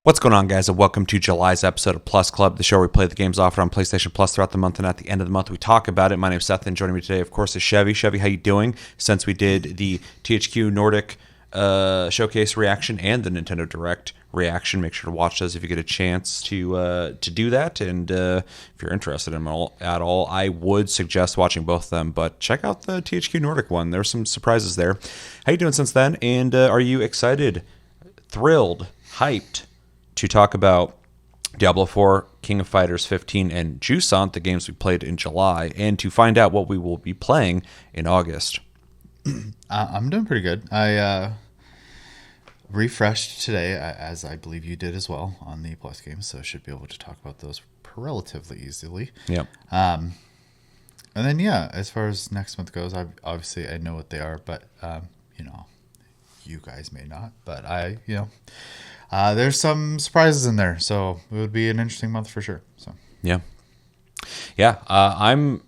What's going on, guys, and welcome to July's episode of Plus Club, the show where we play the games offered on PlayStation Plus throughout the month, and at the end of the month, we talk about it. My name's Seth, and joining me today, of course, is Chevy. Chevy, how you doing? Since we did the THQ Nordic showcase reaction and the Nintendo Direct reaction, make sure to watch those if you get a chance to do that. And if you're interested in them at all, I would suggest watching both of them. But check out the THQ Nordic one. There's some surprises there. How you doing since then? And are you excited, thrilled, hyped to talk about Diablo 4, King of Fighters 15, and Jusant, the games we played in July, and to find out what we will be playing in August? I'm doing pretty good. I refreshed today, as I believe you did as well, on the Plus games, so I should be able to talk about those relatively easily. Yep. And then, as far as next month goes, I know what they are, but, you guys may not, but there's some surprises in there, so it would be an interesting month for sure. So Yeah. I'm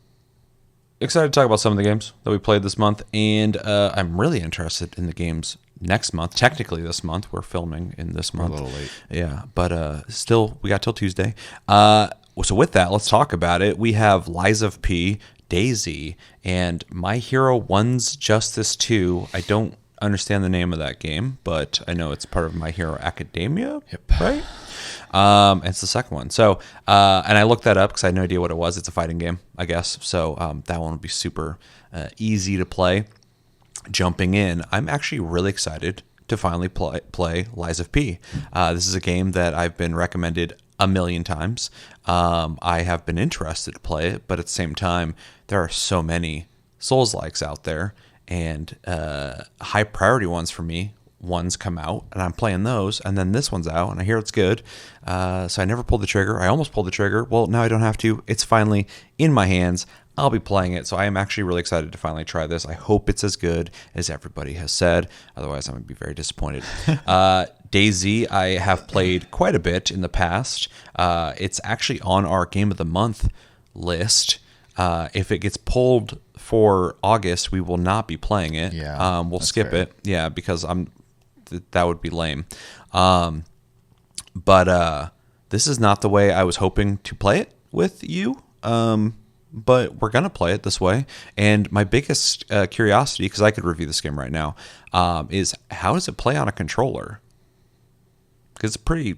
excited to talk about some of the games that we played this month, and I'm really interested in the games next month. Technically, this month we're filming in this month. We're a little late. Yeah, but still, we got till Tuesday. So with that, let's talk about it. We have Lies of P, Daisy, and My Hero 1's Justice 2. I don't understand the name of that game, but I know it's part of My Hero Academia. Yep. Right? It's the second one. So, and I looked that up because I had no idea what it was. It's a fighting game, I guess. So that one would be super easy to play. Jumping in, I'm actually really excited to finally play Lies of P. This is a game that I've been recommended a million times. I have been interested to play it, but at the same time, there are so many Souls-likes out there, and high priority ones for me. Ones come out, and I'm playing those, and then this one's out, and I hear it's good. So I never pulled the trigger. I almost pulled the trigger. Well, now I don't have to. It's finally in my hands. I'll be playing it, so I am actually really excited to finally try this. I hope it's as good as everybody has said. Otherwise, I'm going to be very disappointed. DayZ, I have played quite a bit in the past. It's actually on our Game of the Month list. If it gets pulled for August, we will not be playing it. Yeah, we'll skip fair. it. Yeah, because that would be lame. But this is not the way I was hoping to play it with you. But we're going to play it this way. And my biggest curiosity, because I could review this game right now, is how does it play on a controller? Because it's a pretty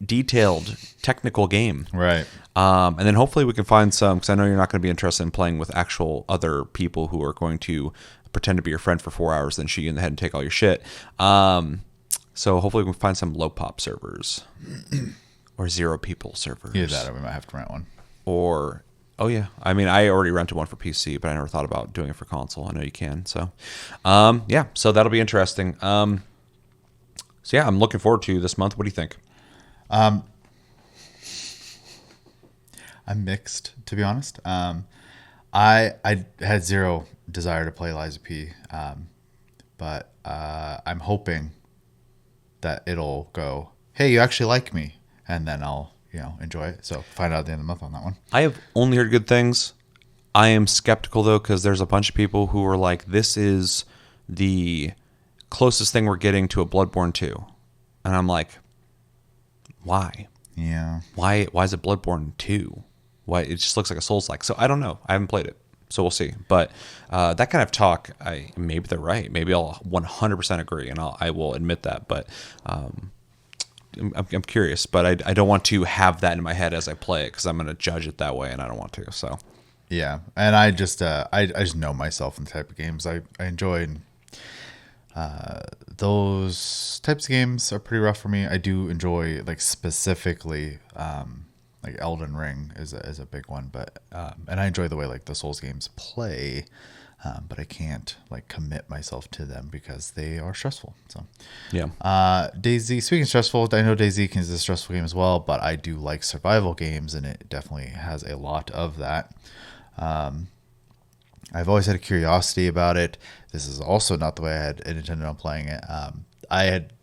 detailed, technical game. Right. And then hopefully we can find some, because I know you're not going to be interested in playing with actual other people who are going to pretend to be your friend for 4 hours, then shoot you in the head and take all your shit. So hopefully we can find some low pop servers or 0 people servers. Either that or we might have to rent one. Or, oh yeah, I mean, I already rented one for PC, but I never thought about doing it for console. I know you can. So, so that'll be interesting. So yeah, I'm looking forward to this month. What do you think? I'm mixed, to be honest. I had zero desire to play Lies of P, but I'm hoping that it'll go, hey, you actually like me, and then I'll enjoy it. So find out at the end of the month on that one. I have only heard good things. I am skeptical though, because there's a bunch of people who are like, this is the closest thing we're getting to a Bloodborne 2, and I'm like, why? Yeah. Why is it Bloodborne 2? Why it just looks like a Souls-like. So I don't know. I haven't played it, so we'll see. But that kind of talk, maybe they're right. Maybe I'll 100% agree, and I will admit that. But I'm curious. But I don't want to have that in my head as I play it, because I'm going to judge it that way, and I don't want to. So Yeah, and I just know myself in the type of games I enjoy. And, those types of games are pretty rough for me. I do enjoy, like, specifically, like Elden Ring is a big one, but and I enjoy the way like the Souls games play, but I can't like commit myself to them because they are stressful. So yeah. DayZ, speaking of stressful, I know DayZ is a stressful game as well, but I do like survival games, and it definitely has a lot of that. I've always had a curiosity about it. This is also not the way I had intended on playing it. I had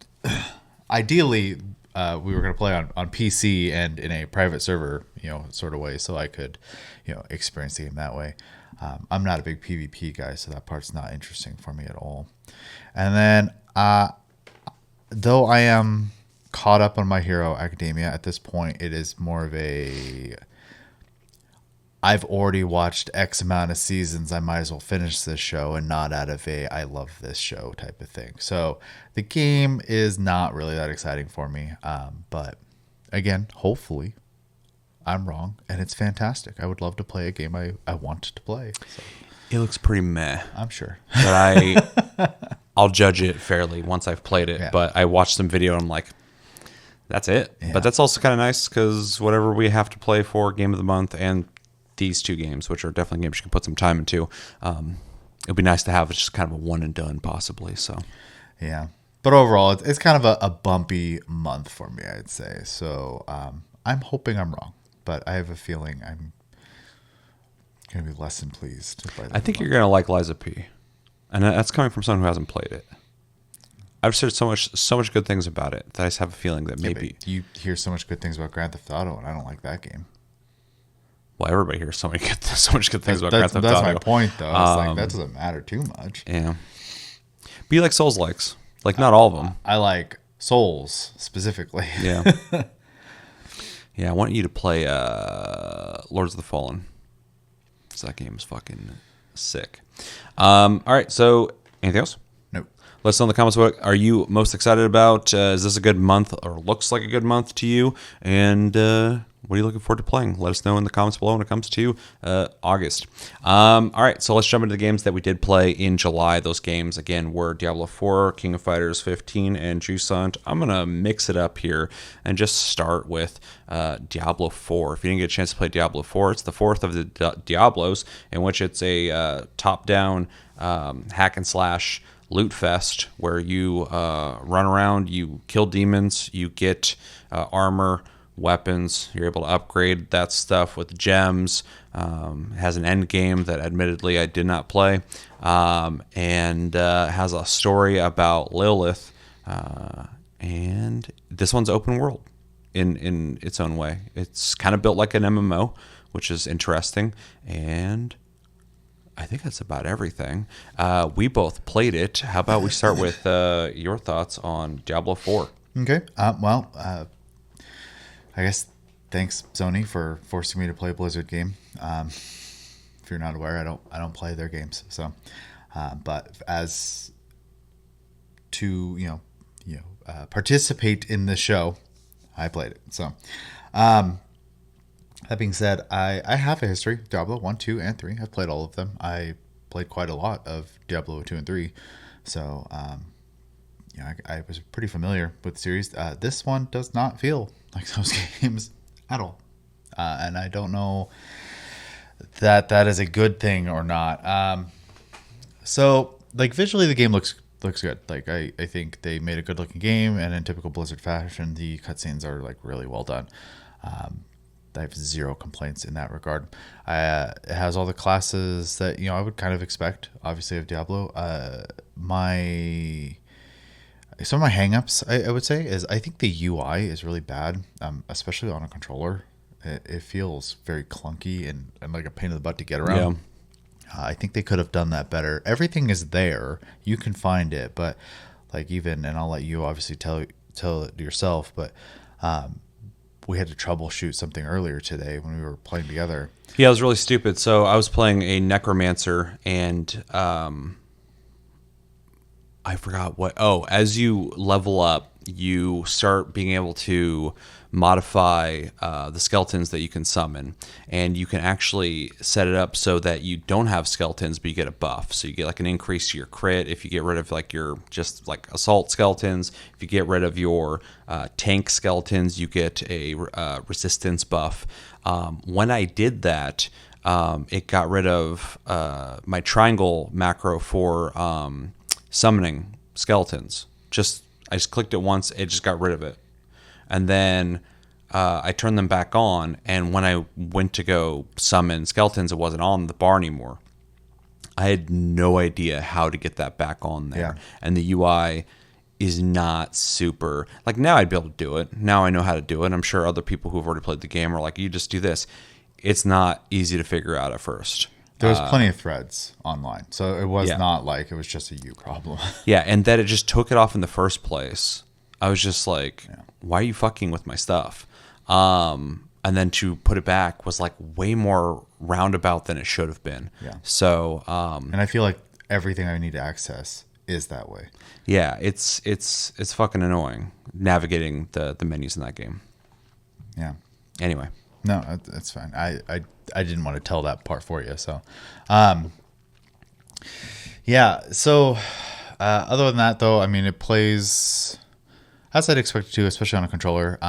ideally we were going to play on PC and in a private server, sort of way, so I could, experience the game that way. I'm not a big PvP guy, so that part's not interesting for me at all. And then, though I am caught up on My Hero Academia. At this point, it is more of a I've already watched X amount of seasons. I might as well finish this show, and not out of a I love this show type of thing. So the game is not really that exciting for me. But again, hopefully I'm wrong and it's fantastic. I would love to play a game I want to play. So It looks pretty meh. I'm sure. But I'll judge it fairly once I've played it. Yeah. But I watched some video and I'm like, that's it. Yeah. But that's also kind of nice because whatever we have to play for Game of the Month and these two games, which are definitely games you can put some time into, it'd be nice to have just kind of a one and done possibly. So Yeah. But overall, it's kind of a bumpy month for me, I'd say. So I'm hoping I'm wrong, but I have a feeling I'm going to be less than pleased. I think you're going to like Liza P. And that's coming from someone who hasn't played it. I've heard so much good things about it that I just have a feeling that maybe... You hear so much good things about Grand Theft Auto, and I don't like that game. Well, everybody hears so much good things about Grand Theft Auto. That's my point, though. It's like, that doesn't matter too much. Yeah. Be like Souls-likes. Like, not all of them. I like Souls, specifically. Yeah. Yeah, I want you to play Lords of the Fallen. So that game is fucking sick. All right, so anything else? Nope. Let us know in the comments what are you most excited about. Is this a good month or looks like a good month to you? And what are you looking forward to playing? Let us know in the comments below when it comes to August. All right, so let's jump into the games that we did play in July. Those games, again, were Diablo 4, King of Fighters 15, and Jusant. I'm going to mix it up here and just start with Diablo 4. If you didn't get a chance to play Diablo 4, it's the fourth of the Diablos, in which it's a top-down hack and slash loot fest where you run around, you kill demons, you get armor, weapons. You're able to upgrade that stuff with gems. It has an end game that admittedly I did not play, and has a story about Lilith. And this one's open world in its own way. It's kind of built like an MMO, which is interesting. And I think that's about everything. We both played it. How about we start with your thoughts on Diablo 4? Okay. I guess thanks, Sony, for forcing me to play a Blizzard game. If you're not aware, I don't play their games. So, but as to participate in the show, I played it. So, that being said, I have a history. Diablo 1, 2, and 3. I've played all of them. I played quite a lot of Diablo 2 and 3. So, I was pretty familiar with the series. This one does not feel like those games at all. And I don't know that is a good thing or not. So, like, visually, the game looks good. Like, I think they made a good looking game, and in typical Blizzard fashion, the cutscenes are, like, really well done. I have zero complaints in that regard. It has all the classes that I would kind of expect, obviously, of Diablo. Some of my hangups, I would say, is I think the UI is really bad, especially on a controller. It feels very clunky and like a pain in the butt to get around. Yeah. I think they could have done that better. Everything is there. You can find it, but and I'll let you obviously tell it yourself, but we had to troubleshoot something earlier today when we were playing together. Yeah, it was really stupid. So I was playing a necromancer, and I forgot what. Oh, as you level up, you start being able to modify the skeletons that you can summon, and you can actually set it up so that you don't have skeletons, but you get a buff. So you get like an increase to your crit if you get rid of like your just like assault skeletons. If you get rid of your tank skeletons, you get a resistance buff. When I did that, it got rid of my triangle macro for summoning skeletons. I just clicked it once, it just got rid of it. And then I turned them back on, and when I went to go summon skeletons, it wasn't on the bar anymore. I had no idea how to get that back on there. Yeah. And the UI is not super... Like, now I'd be able to do it. Now I know how to do it. I'm sure other people who've already played the game are like, you just do this. It's not easy to figure out at first. There was plenty of threads online, so it was not like it was just a you problem. Yeah, and that it just took it off in the first place. I was just like, why are you fucking with my stuff? And then to put it back was like way more roundabout than it should have been. Yeah. So, And I feel like everything I need to access is that way. yeah, it's fucking annoying navigating the menus in that game. Yeah. Anyway, No, that's fine. I didn't want to tell that part for you. So, yeah. So, other than that, though, I mean, it plays as I'd expect it to, especially on a controller.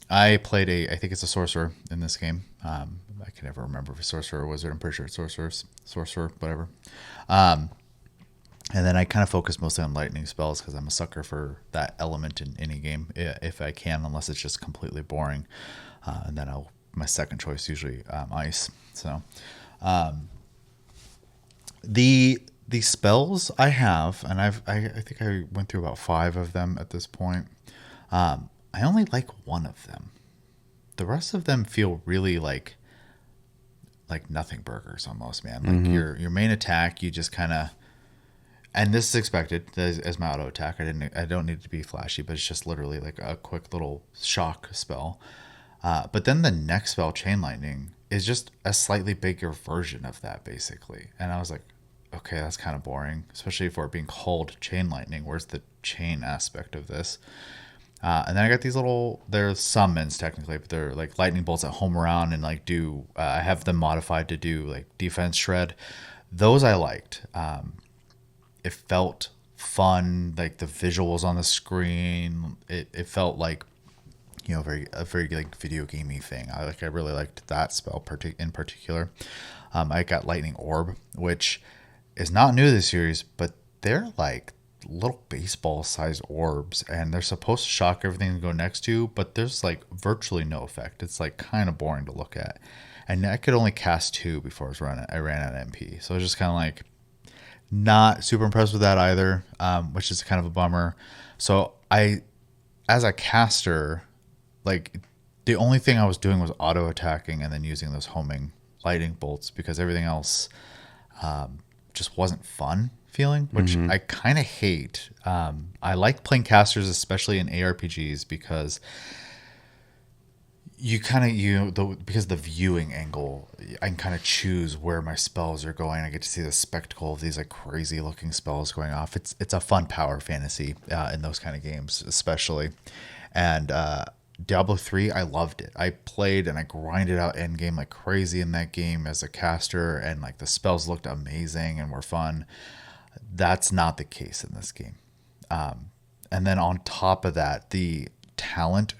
I played I think it's a sorcerer in this game. I can never remember if it's sorcerer or wizard. I'm pretty sure it's sorcerer, whatever. And then I kind of focus mostly on lightning spells because I'm a sucker for that element in any game, if I can, unless it's just completely boring. And then my second choice usually ice. So the spells I have, and I think I went through about 5 of them at this point. I only like one of them. The rest of them feel really like nothing burgers almost, man. Like your main attack, you just kind of. And this is expected as my auto attack. I don't need it to be flashy, but it's just literally like a quick little shock spell. But then the next spell, Chain Lightning, is just a slightly bigger version of that, basically. And I was like, okay, that's kind of boring, especially for it being called Chain Lightning. Where's the chain aspect of this? And then I got these they're summons technically, but they're like lightning bolts that home around and like I have them modified to do like defense shred. Those I liked. It felt fun, like the visuals on the screen. It felt like, a very like video gamey thing. I really liked that spell in particular. I got Lightning Orb, which is not new to the series, but they're like little baseball sized orbs, and they're supposed to shock everything to go next to, but there's like virtually no effect. It's like kind of boring to look at, and I could only cast 2 before I ran out of MP. So I was just kind of like not super impressed with that either, which is kind of a bummer. So as a caster, like the only thing I was doing was auto attacking and then using those homing lightning bolts, because everything else just wasn't fun feeling, which I kind of hate. I like playing casters, especially in ARPGs, because you kind of because the viewing angle, I can kind of choose where my spells are going. I get to see the spectacle of these like crazy looking spells going off. It's a fun power fantasy in those kind of games, especially. And Diablo 3, I loved it. I played and I grinded out endgame like crazy in that game as a caster, and like the spells looked amazing and were fun. That's not the case in this game. And then on top of that, the talent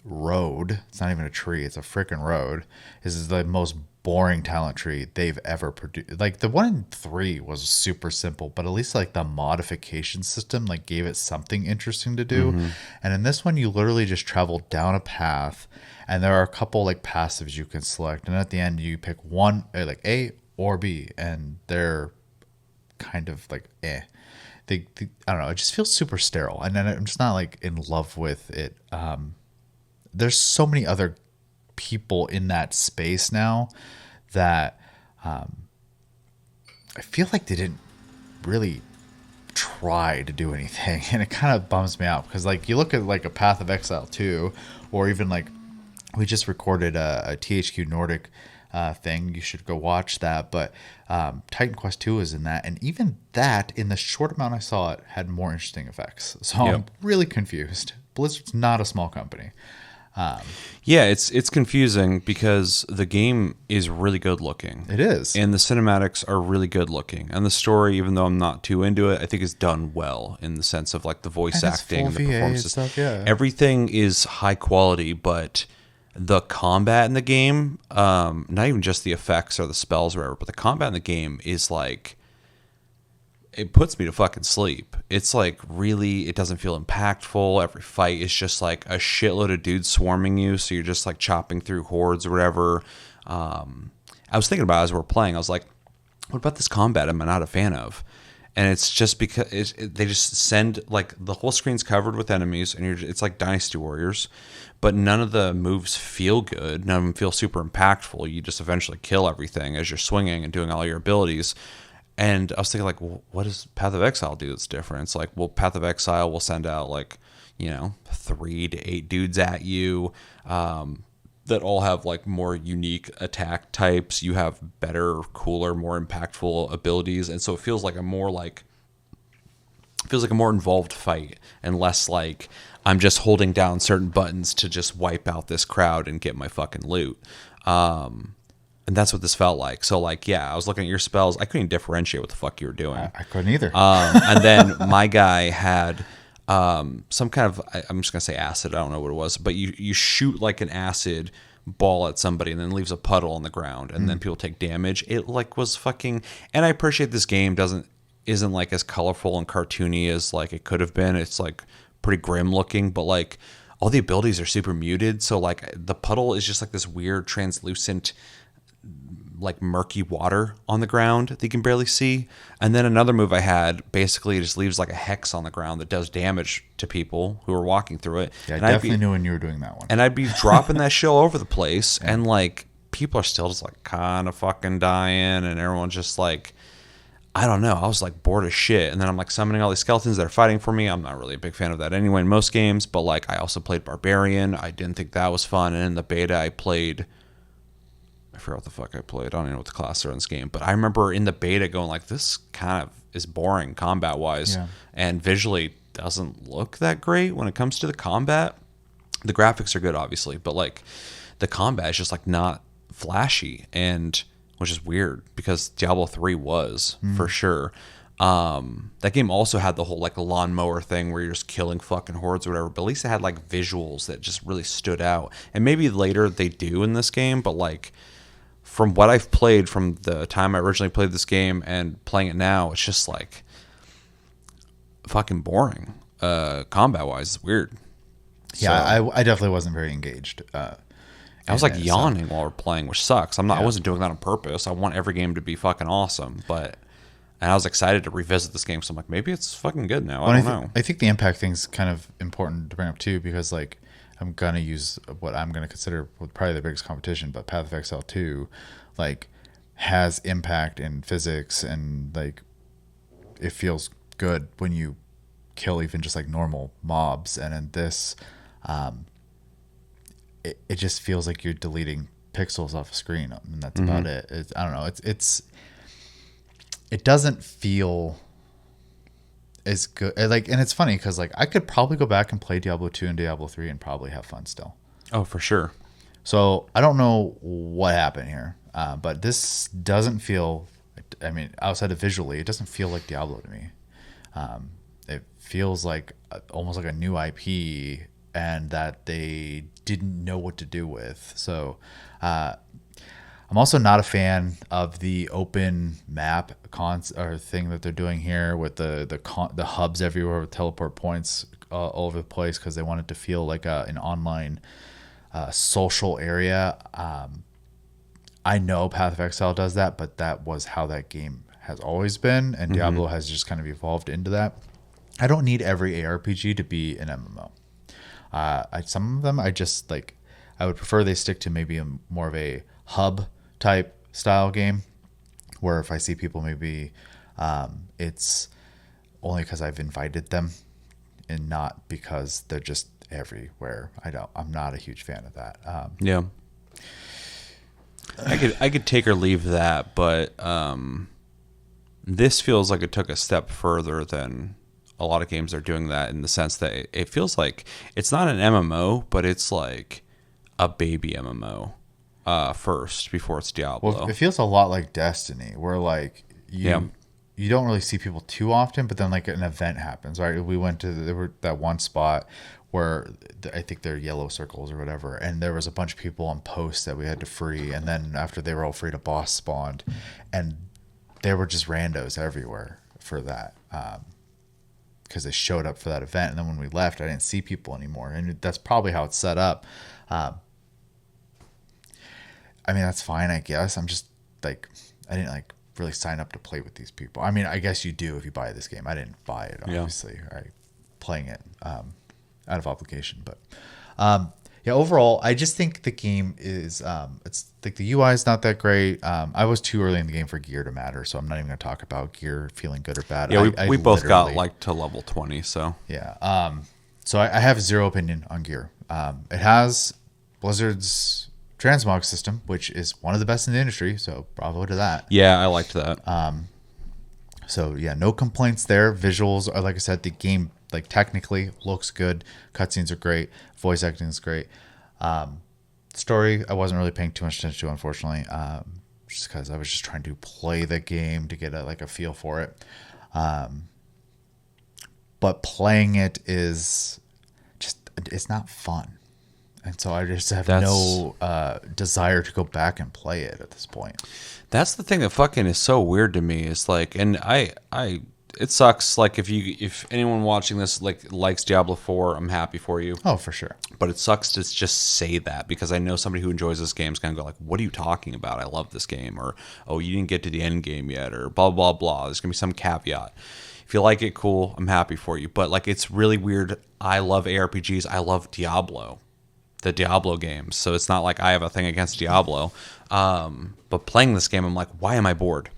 road, it's not even a tree, it's a freaking road, is the most boring talent tree they've ever produced. Like the one in 3 was super simple, but at least like the modification system like gave it something interesting to do. And in this one, you literally just travel down a path, and there are a couple like passives you can select, and at the end you pick one, like A or B, and they're kind of like I don't know, it just feels super sterile, and then I'm just not like in love with it. There's so many other people in that space now that I feel like they didn't really try to do anything, and it kind of bums me out, because like you look at like a Path of Exile 2, or even like we just recorded a THQ Nordic thing. You should go watch that. But Titan Quest 2 is in that, and even that, in the short amount I saw it, had more interesting effects. So I'm really confused. Blizzard's not a small company. Yeah, it's confusing because the game is really good looking. It is. And the cinematics are really good looking. And the story, even though I'm not too into it, I think is done well in the sense of like the voice acting and the performances. Stuff, yeah. Everything is high quality, but the combat in the game, not even just the effects or the spells or whatever, but the combat in the game is like, it puts me to fucking sleep. It's like really, it doesn't feel impactful. Every fight is just like a shitload of dudes swarming you, so you're just like chopping through hordes or whatever. I was thinking about it as we're playing. I was like, what about this combat am I not a fan of? And it's just because they just send like the whole screen's covered with enemies, and it's like Dynasty Warriors, but none of the moves feel good. None of them feel super impactful. You just eventually kill everything as you're swinging and doing all your abilities. And I was thinking, like, well, what does Path of Exile do that's different? It's like, well, Path of Exile will send out, like, 3 to 8 dudes at you that all have, like, more unique attack types. You have better, cooler, more impactful abilities. And so it feels like a more involved fight and less like I'm just holding down certain buttons to just wipe out this crowd and get my fucking loot. And that's what this felt like. So, like, yeah, I was looking at your spells. I couldn't differentiate what the fuck you were doing. I couldn't either. And then my guy had some kind of, I'm just going to say acid. I don't know what it was. But you shoot like an acid ball at somebody and then leaves a puddle on the ground. And then people take damage. It like was fucking, and I appreciate this game isn't like as colorful and cartoony as like it could have been. It's like pretty grim looking, but like all the abilities are super muted. So like the puddle is just like this weird translucent, like murky water on the ground that you can barely see. And then another move I had basically just leaves like a hex on the ground that does damage to people who are walking through it. Yeah, I and definitely knew when you were doing that one. And I'd be dropping that shit all over the place, and like people are still just like kind of fucking dying, and everyone's just like, I don't know. I was like bored as shit. And then I'm like summoning all these skeletons that are fighting for me. I'm not really a big fan of that anyway in most games, but like I also played Barbarian. I didn't think that was fun. And in the beta I forgot what the fuck I played. I don't even know what the class are in this game. But I remember in the beta going like, this kind of is boring combat wise. Yeah. And visually doesn't look that great when it comes to the combat. The graphics are good, obviously, but like the combat is just like not flashy, and which is weird because Diablo 3 was for sure. That game also had the whole like lawnmower thing where you're just killing fucking hordes or whatever, but at least it had like visuals that just really stood out. And maybe later they do in this game, but like from what I've played from the time I originally played this game and playing it now, it's just like fucking boring. Combat wise, it's weird. Yeah, I definitely wasn't very engaged. I was like yawning while we're playing, which sucks. I wasn't doing that on purpose. I want every game to be fucking awesome, and I was excited to revisit this game. So I'm like, maybe it's fucking good now. I don't know. I think the impact thing's kind of important to bring up too, because like I'm gonna use what I'm gonna consider probably the biggest competition, but Path of Exile 2, like, has impact in physics, and like it feels good when you kill even just like normal mobs, and in this, it just feels like you're deleting pixels off a screen, and that's about it. I don't know. It doesn't feel as good. Like, and it's funny because like I could probably go back and play Diablo 2 and Diablo 3 and probably have fun still. Oh, for sure. So I don't know what happened here, but this doesn't feel. I mean, outside of visually, it doesn't feel like Diablo to me. It feels like almost like a new IP, and that they didn't know what to do with. So I'm also not a fan of the open map thing that they're doing here with the hubs everywhere with teleport points all over the place, because they want it to feel like an online social area. I know Path of Exile does that, but that was how that game has always been, and Diablo has just kind of evolved into that. I don't need every ARPG to be an MMO. Some of them I just like. I would prefer they stick to maybe more of a hub type style game, where if I see people, maybe it's only because I've invited them and not because they're just everywhere. I'm not a huge fan of that. Yeah, I could take or leave that, but this feels like it took a step further than a lot of games are doing that, in the sense that it feels like it's not an MMO, but it's like a baby MMO first before it's Diablo. Well, it feels a lot like Destiny, where like you don't really see people too often, but then like an event happens, right? We went to that one spot where I think they're yellow circles or whatever, and there was a bunch of people on posts that we had to free, and then after they were all freed, a boss spawned, and there were just randos everywhere for that. Because they showed up for that event, and then when we left, I didn't see people anymore, and that's probably how it's set up. I mean, that's fine, I guess. I'm just like, I didn't like really sign up to play with these people. I mean, I guess you do if you buy this game. I didn't buy it, obviously. Yeah. Playing it out of obligation, but Yeah, overall, I just think the game is it's like the UI is not that great. I was too early in the game for gear to matter, so I'm not even going to talk about gear feeling good or bad. Yeah, I we both got literally like to level 20, so yeah. So I have zero opinion on gear. It has Blizzard's transmog system, which is one of the best in the industry. So bravo to that. yeah, I liked that. So yeah, no complaints there. Visuals are like I said, the game like technically looks good. Cutscenes are great. Voice acting is great. Story I wasn't really paying too much attention to, unfortunately, just because I was just trying to play the game to get a feel for it. But playing it is just it's not fun, and so I just have no desire to go back and play it at this point. That's the thing that fucking is so weird to me. Is like, and it sucks. Like if anyone watching this like likes Diablo 4, I'm happy for you. Oh, for sure. But it sucks to just say that because I know somebody who enjoys this game is gonna go like, "What are you talking about? I love this game," or "Oh, you didn't get to the end game yet," or blah blah blah. There's gonna be some caveat. If you like it, cool. I'm happy for you. But like, it's really weird. I love ARPGs. I love Diablo, the Diablo games. So it's not like I have a thing against Diablo. But playing this game, I'm like, why am I bored?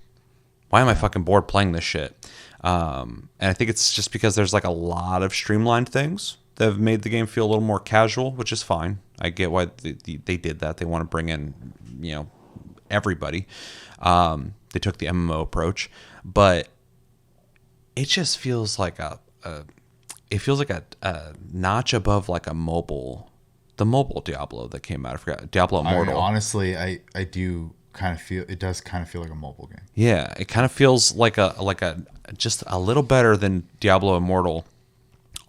Why am I fucking bored playing this shit? And I think it's just because there's like a lot of streamlined things that have made the game feel a little more casual, which is fine. I get why they did that. They want to bring in, everybody. They took the MMO approach, but it just feels like a notch above like the mobile Diablo that came out. I forgot, Diablo Immortal. I mean, honestly, I do kind of feel it does kind of feel like a mobile game. Yeah, it kind of feels like a just a little better than Diablo Immortal.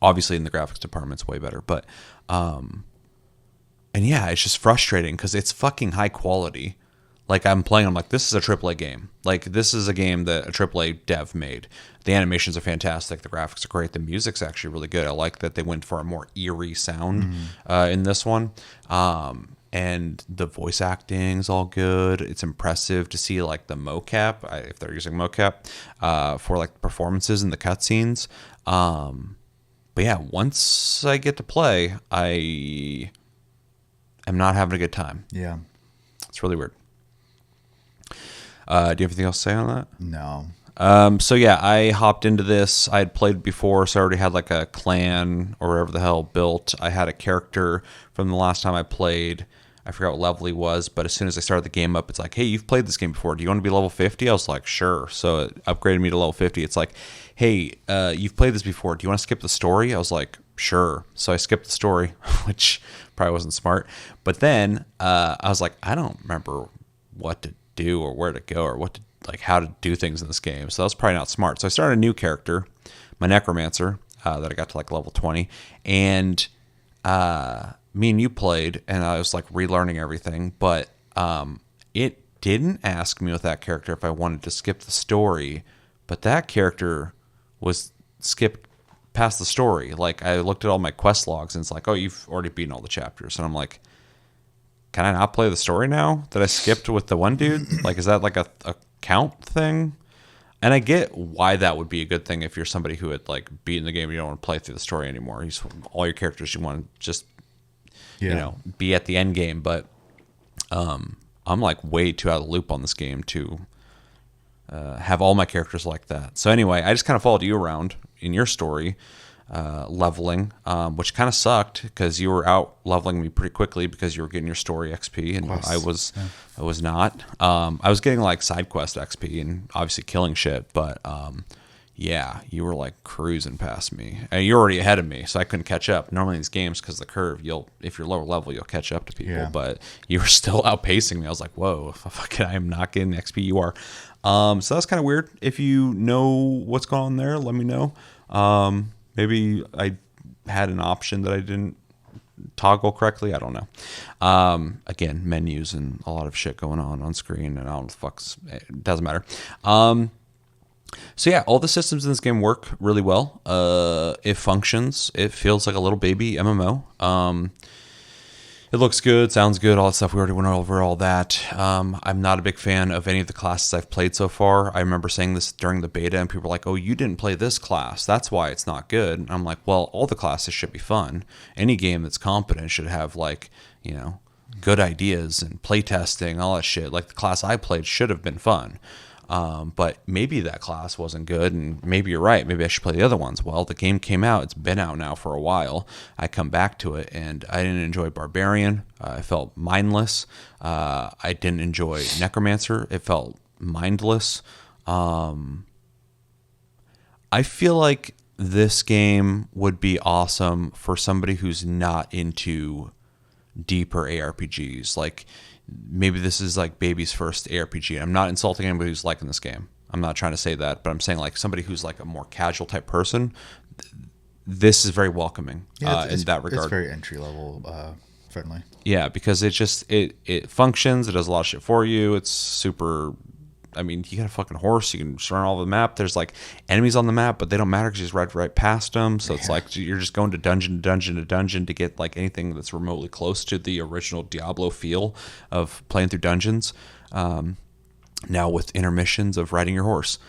Obviously, in the graphics department, it's way better. But and yeah, it's just frustrating because it's fucking high quality. Like I'm playing, I'm like, this is a AAA game. Like this is a game that a AAA dev made. The animations are fantastic. The graphics are great. The music's actually really good. I like that they went for a more eerie sound in this one. And the voice acting's all good. It's impressive to see like the mocap, if they're using mocap, for like performances in the cutscenes. But yeah, once I get to play, I am not having a good time. Yeah. It's really weird. Do you have anything else to say on that? No. So yeah, I hopped into this. I had played before, so I already had like a clan or whatever the hell built. I had a character from the last time I played. I forgot what level he was, but as soon as I started the game up, it's like, hey, you've played this game before. Do you want to be level 50? I was like, sure. So it upgraded me to level 50. It's like, hey, you've played this before. Do you want to skip the story? I was like, sure. So I skipped the story, which probably wasn't smart. But then I was like, I don't remember what to do or where to go or what to how to do things in this game. So that was probably not smart. So I started a new character, my Necromancer, that I got to like level 20. And me and you played, and I was like relearning everything. But it didn't ask me with that character if I wanted to skip the story. But that character was skipped past the story. Like I looked at all my quest logs, and it's like, oh, you've already beaten all the chapters. And I'm like, can I not play the story now that I skipped with the one dude? Like, is that like a count thing? And I get why that would be a good thing if you're somebody who had like beaten the game and you don't want to play through the story anymore. All your characters, you want to just be at the end game. But I'm like way too out of the loop on this game to have all my characters like that. So anyway, I just kind of followed you around in your story, leveling, which kind of sucked because you were out leveling me pretty quickly because you were getting your story XP and I was not. I was getting like side quest XP and obviously killing shit, but yeah, you were like cruising past me. And you're already ahead of me, so I couldn't catch up. Normally in these games, because the curve, if you're lower level, you'll catch up to people. Yeah. But you were still outpacing me. I was like, whoa, fucking, I am not getting the XP you are. So that's kind of weird. If you know what's going on there, let me know. Maybe I had an option that I didn't toggle correctly. I don't know. Again, menus and a lot of shit going on screen, and I don't know it doesn't matter. So yeah, all the systems in this game work really well. It functions. It feels like a little baby MMO. It looks good, sounds good, all that stuff. We already went over all that. I'm not a big fan of any of the classes I've played so far. I remember saying this during the beta, and people were like, "Oh, you didn't play this class. That's why it's not good." And I'm like, "Well, all the classes should be fun. Any game that's competent should have like, good ideas and playtesting, all that shit. Like the class I played should have been fun." But maybe that class wasn't good, and maybe you're right. Maybe I should play the other ones. Well, the game came out. It's been out now for a while. I come back to it, and I didn't enjoy Barbarian. I felt mindless. I didn't enjoy Necromancer. It felt mindless. I feel like this game would be awesome for somebody who's not into deeper ARPGs. Like maybe this is like baby's first ARPG. I'm not insulting anybody who's liking this game. I'm not trying to say that, but I'm saying like somebody who's like a more casual type person. This is very welcoming in that regard. It's very entry level friendly. Yeah, because it functions. It does a lot of shit for you. It's super. I mean, you got a fucking horse. You can just run all over the map. There's like enemies on the map, but they don't matter because you just ride right past them. So it's like you're just going to dungeon to dungeon to dungeon to get like anything that's remotely close to the original Diablo feel of playing through dungeons. Now with intermissions of riding your horse,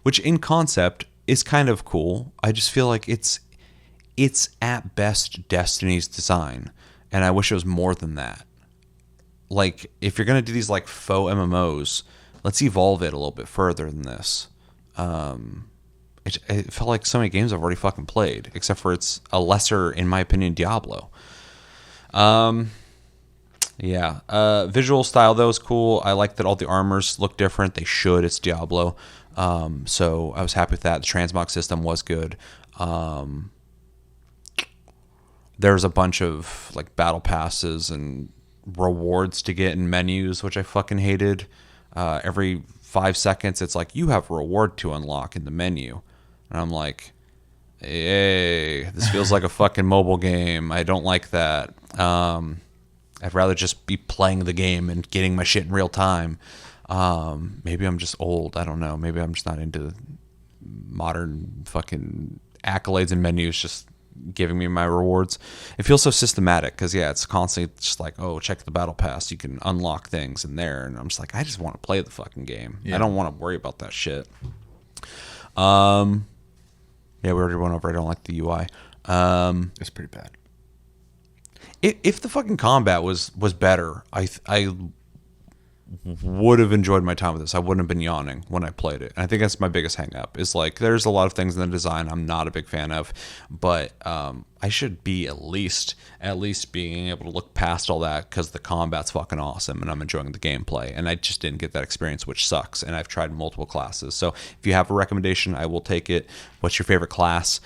which in concept is kind of cool. I just feel like it's at best Destiny's design, and I wish it was more than that. Like, if you're going to do these, like, faux MMOs, let's evolve it a little bit further than this. It felt like so many games I've already fucking played, except for it's a lesser, in my opinion, Diablo. Visual style, though, is cool. I like that all the armors look different. They should. It's Diablo. So I was happy with that. The transmog system was good. There's a bunch of, like, battle passes and rewards to get in menus, which I fucking hated. Every 5 seconds it's like, you have a reward to unlock in the menu, and I'm like, hey, this feels like a fucking mobile game. I don't like that. I'd rather just be playing the game and getting my shit in real time. Maybe I'm just old, I don't know. Maybe I'm just not into modern fucking accolades and menus just giving me my rewards. It feels so systematic because it's constantly just like, oh, check the battle pass, you can unlock things in there, and I'm just like, I just want to play the fucking game. I don't want to worry about that shit. We already went over I don't like the UI. It's pretty bad. If the fucking combat was better, I would have enjoyed my time with this. I wouldn't have been yawning when I played it. And I think that's my biggest hang up is like, there's a lot of things in the design I'm not a big fan of, but I should be at least being able to look past all that because the combat's fucking awesome and I'm enjoying the gameplay. And I just didn't get that experience, which sucks. And I've tried multiple classes. So if you have a recommendation, I will take it. What's your favorite class?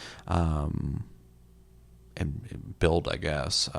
And build, I guess.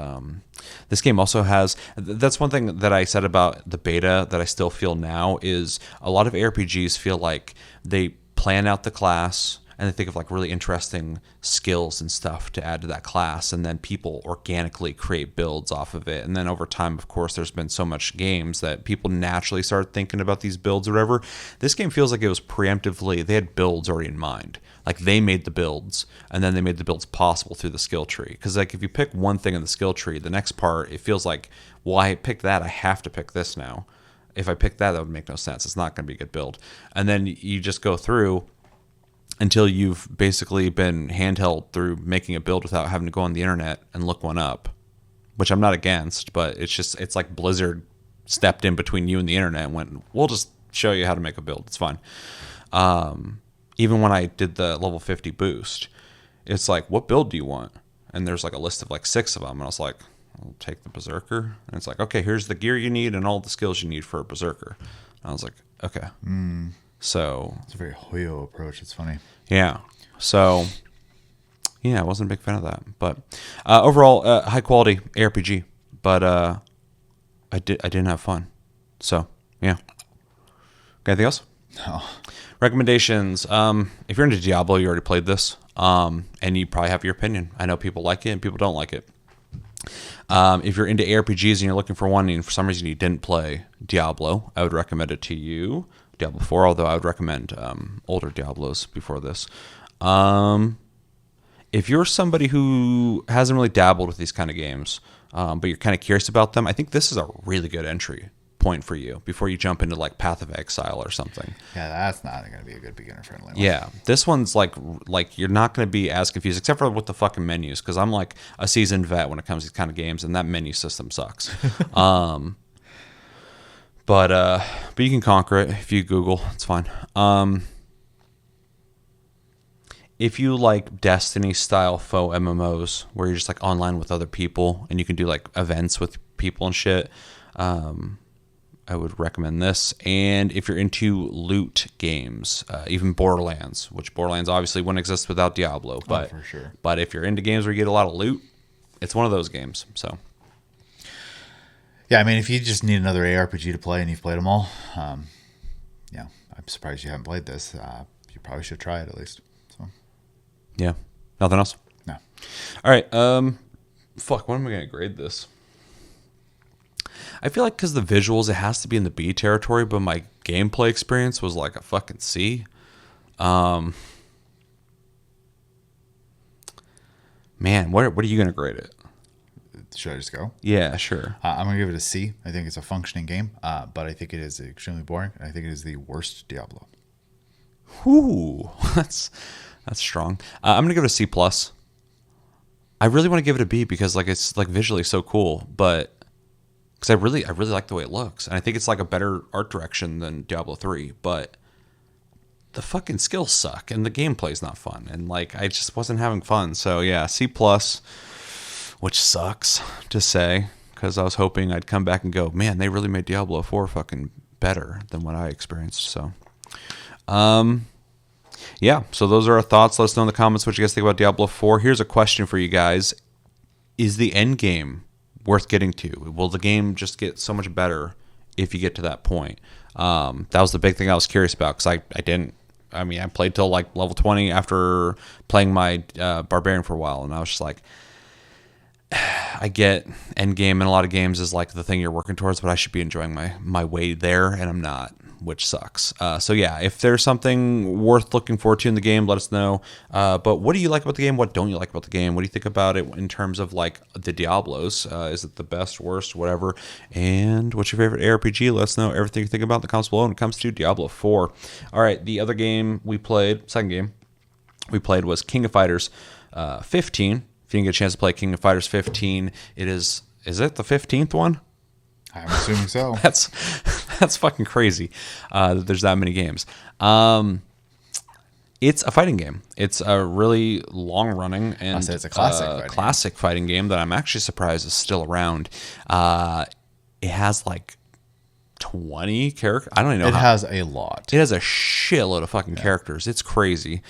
This game also has, that's one thing that I said about the beta that I still feel now, is a lot of ARPGs feel like they plan out the class and they think of like really interesting skills and stuff to add to that class, and then people organically create builds off of it. And then over time, of course, there's been so much games that people naturally start thinking about these builds or whatever. This game feels like it was preemptively, they had builds already in mind. Like they made the builds, and then they made the builds possible through the skill tree. Because like if you pick one thing in the skill tree, the next part, it feels like, well, I picked that, I have to pick this now. If I pick that, that would make no sense. It's not going to be a good build. And then you just go through until you've basically been handheld through making a build without having to go on the internet and look one up, which I'm not against, but it's like Blizzard stepped in between you and the internet and went, we'll just show you how to make a build. It's fine. Even when I did the level 50 boost, it's like, what build do you want? And there's like a list of like 6 of them. And I was like, I'll take the Berserker. And it's like, okay, here's the gear you need and all the skills you need for a Berserker. And I was like, okay. So It's a very Hoyo approach. It's funny. yeah. So yeah, I wasn't a big fan of that. But overall, high quality ARPG. But I didn't have fun. So yeah. Got anything else? No. Recommendations. If you're into Diablo, you already played this, and you probably have your opinion. I know people like it and people don't like it. If you're into ARPGs and you're looking for one and for some reason you didn't play Diablo, I would recommend it to you. Diablo 4, although I would recommend older Diablos before this. If if you're somebody who hasn't really dabbled with these kind of games, but you're kind of curious about them, I think this is a really good entry point for you before you jump into like Path of Exile or something. Yeah, that's not going to be a good beginner friendly one. Yeah, this one's like you're not going to be as confused, except for with the fucking menus, because I'm like a seasoned vet when it comes to these kind of games, and that menu system sucks. But you can conquer it if you Google. It's fine. If you like Destiny style faux MMOs where you're just like online with other people and you can do like events with people and shit, I would recommend this. And if you're into loot games, even Borderlands, which Borderlands obviously wouldn't exist without Diablo, but for sure. But if you're into games where you get a lot of loot, it's one of those games. So yeah, I mean, if you just need another ARPG to play and you've played them all, yeah, I'm surprised you haven't played this. You probably should try it at least. So yeah, nothing else. no. All right. Fuck. When am I gonna grade this? I feel like because the visuals, it has to be in the B territory, but my gameplay experience was like a fucking C. Man, what are you gonna grade it? Should I just go? Yeah, sure. I'm gonna give it a C. I think it's a functioning game, but I think it is extremely boring. And I think it is the worst Diablo. Ooh, that's strong. I'm gonna give it a C plus. I really want to give it a B because like it's like visually so cool, but because I really like the way it looks, and I think it's like a better art direction than Diablo 3, but the fucking skills suck and the gameplay's not fun, and like I just wasn't having fun. So yeah, C plus, which sucks to say because I was hoping I'd come back and go, man, they really made Diablo 4 fucking better than what I experienced. So yeah, so those are our thoughts. Let us know in the comments what you guys think about Diablo 4. Here's a question for you guys. Is the end game worth getting to? Will the game just get so much better if you get to that point? That was the big thing I was curious about because I didn't. I mean, I played till like level 20 after playing my Barbarian for a while, and I was just like, I get end game in a lot of games is like the thing you're working towards, but I should be enjoying my way there, and I'm not, which sucks. So yeah, if there's something worth looking forward to in the game, let us know. But what do you like about the game? What don't you like about the game? What do you think about it in terms of like the Diablos? Is it the best, worst, whatever? And what's your favorite ARPG? Let us know everything you think about in the comments below when it comes to Diablo 4. All right, the other game we played, second game we played was King of Fighters 15. If you didn't get a chance to play King of Fighters 15, is it the 15th one? I'm assuming so. That's fucking crazy that there's that many games. It's a fighting game. It's a really long-running and it's a classic fighting game that I'm actually surprised is still around. It has like 20 characters. I don't even know. It has a lot. It has a shitload of fucking characters. It's crazy.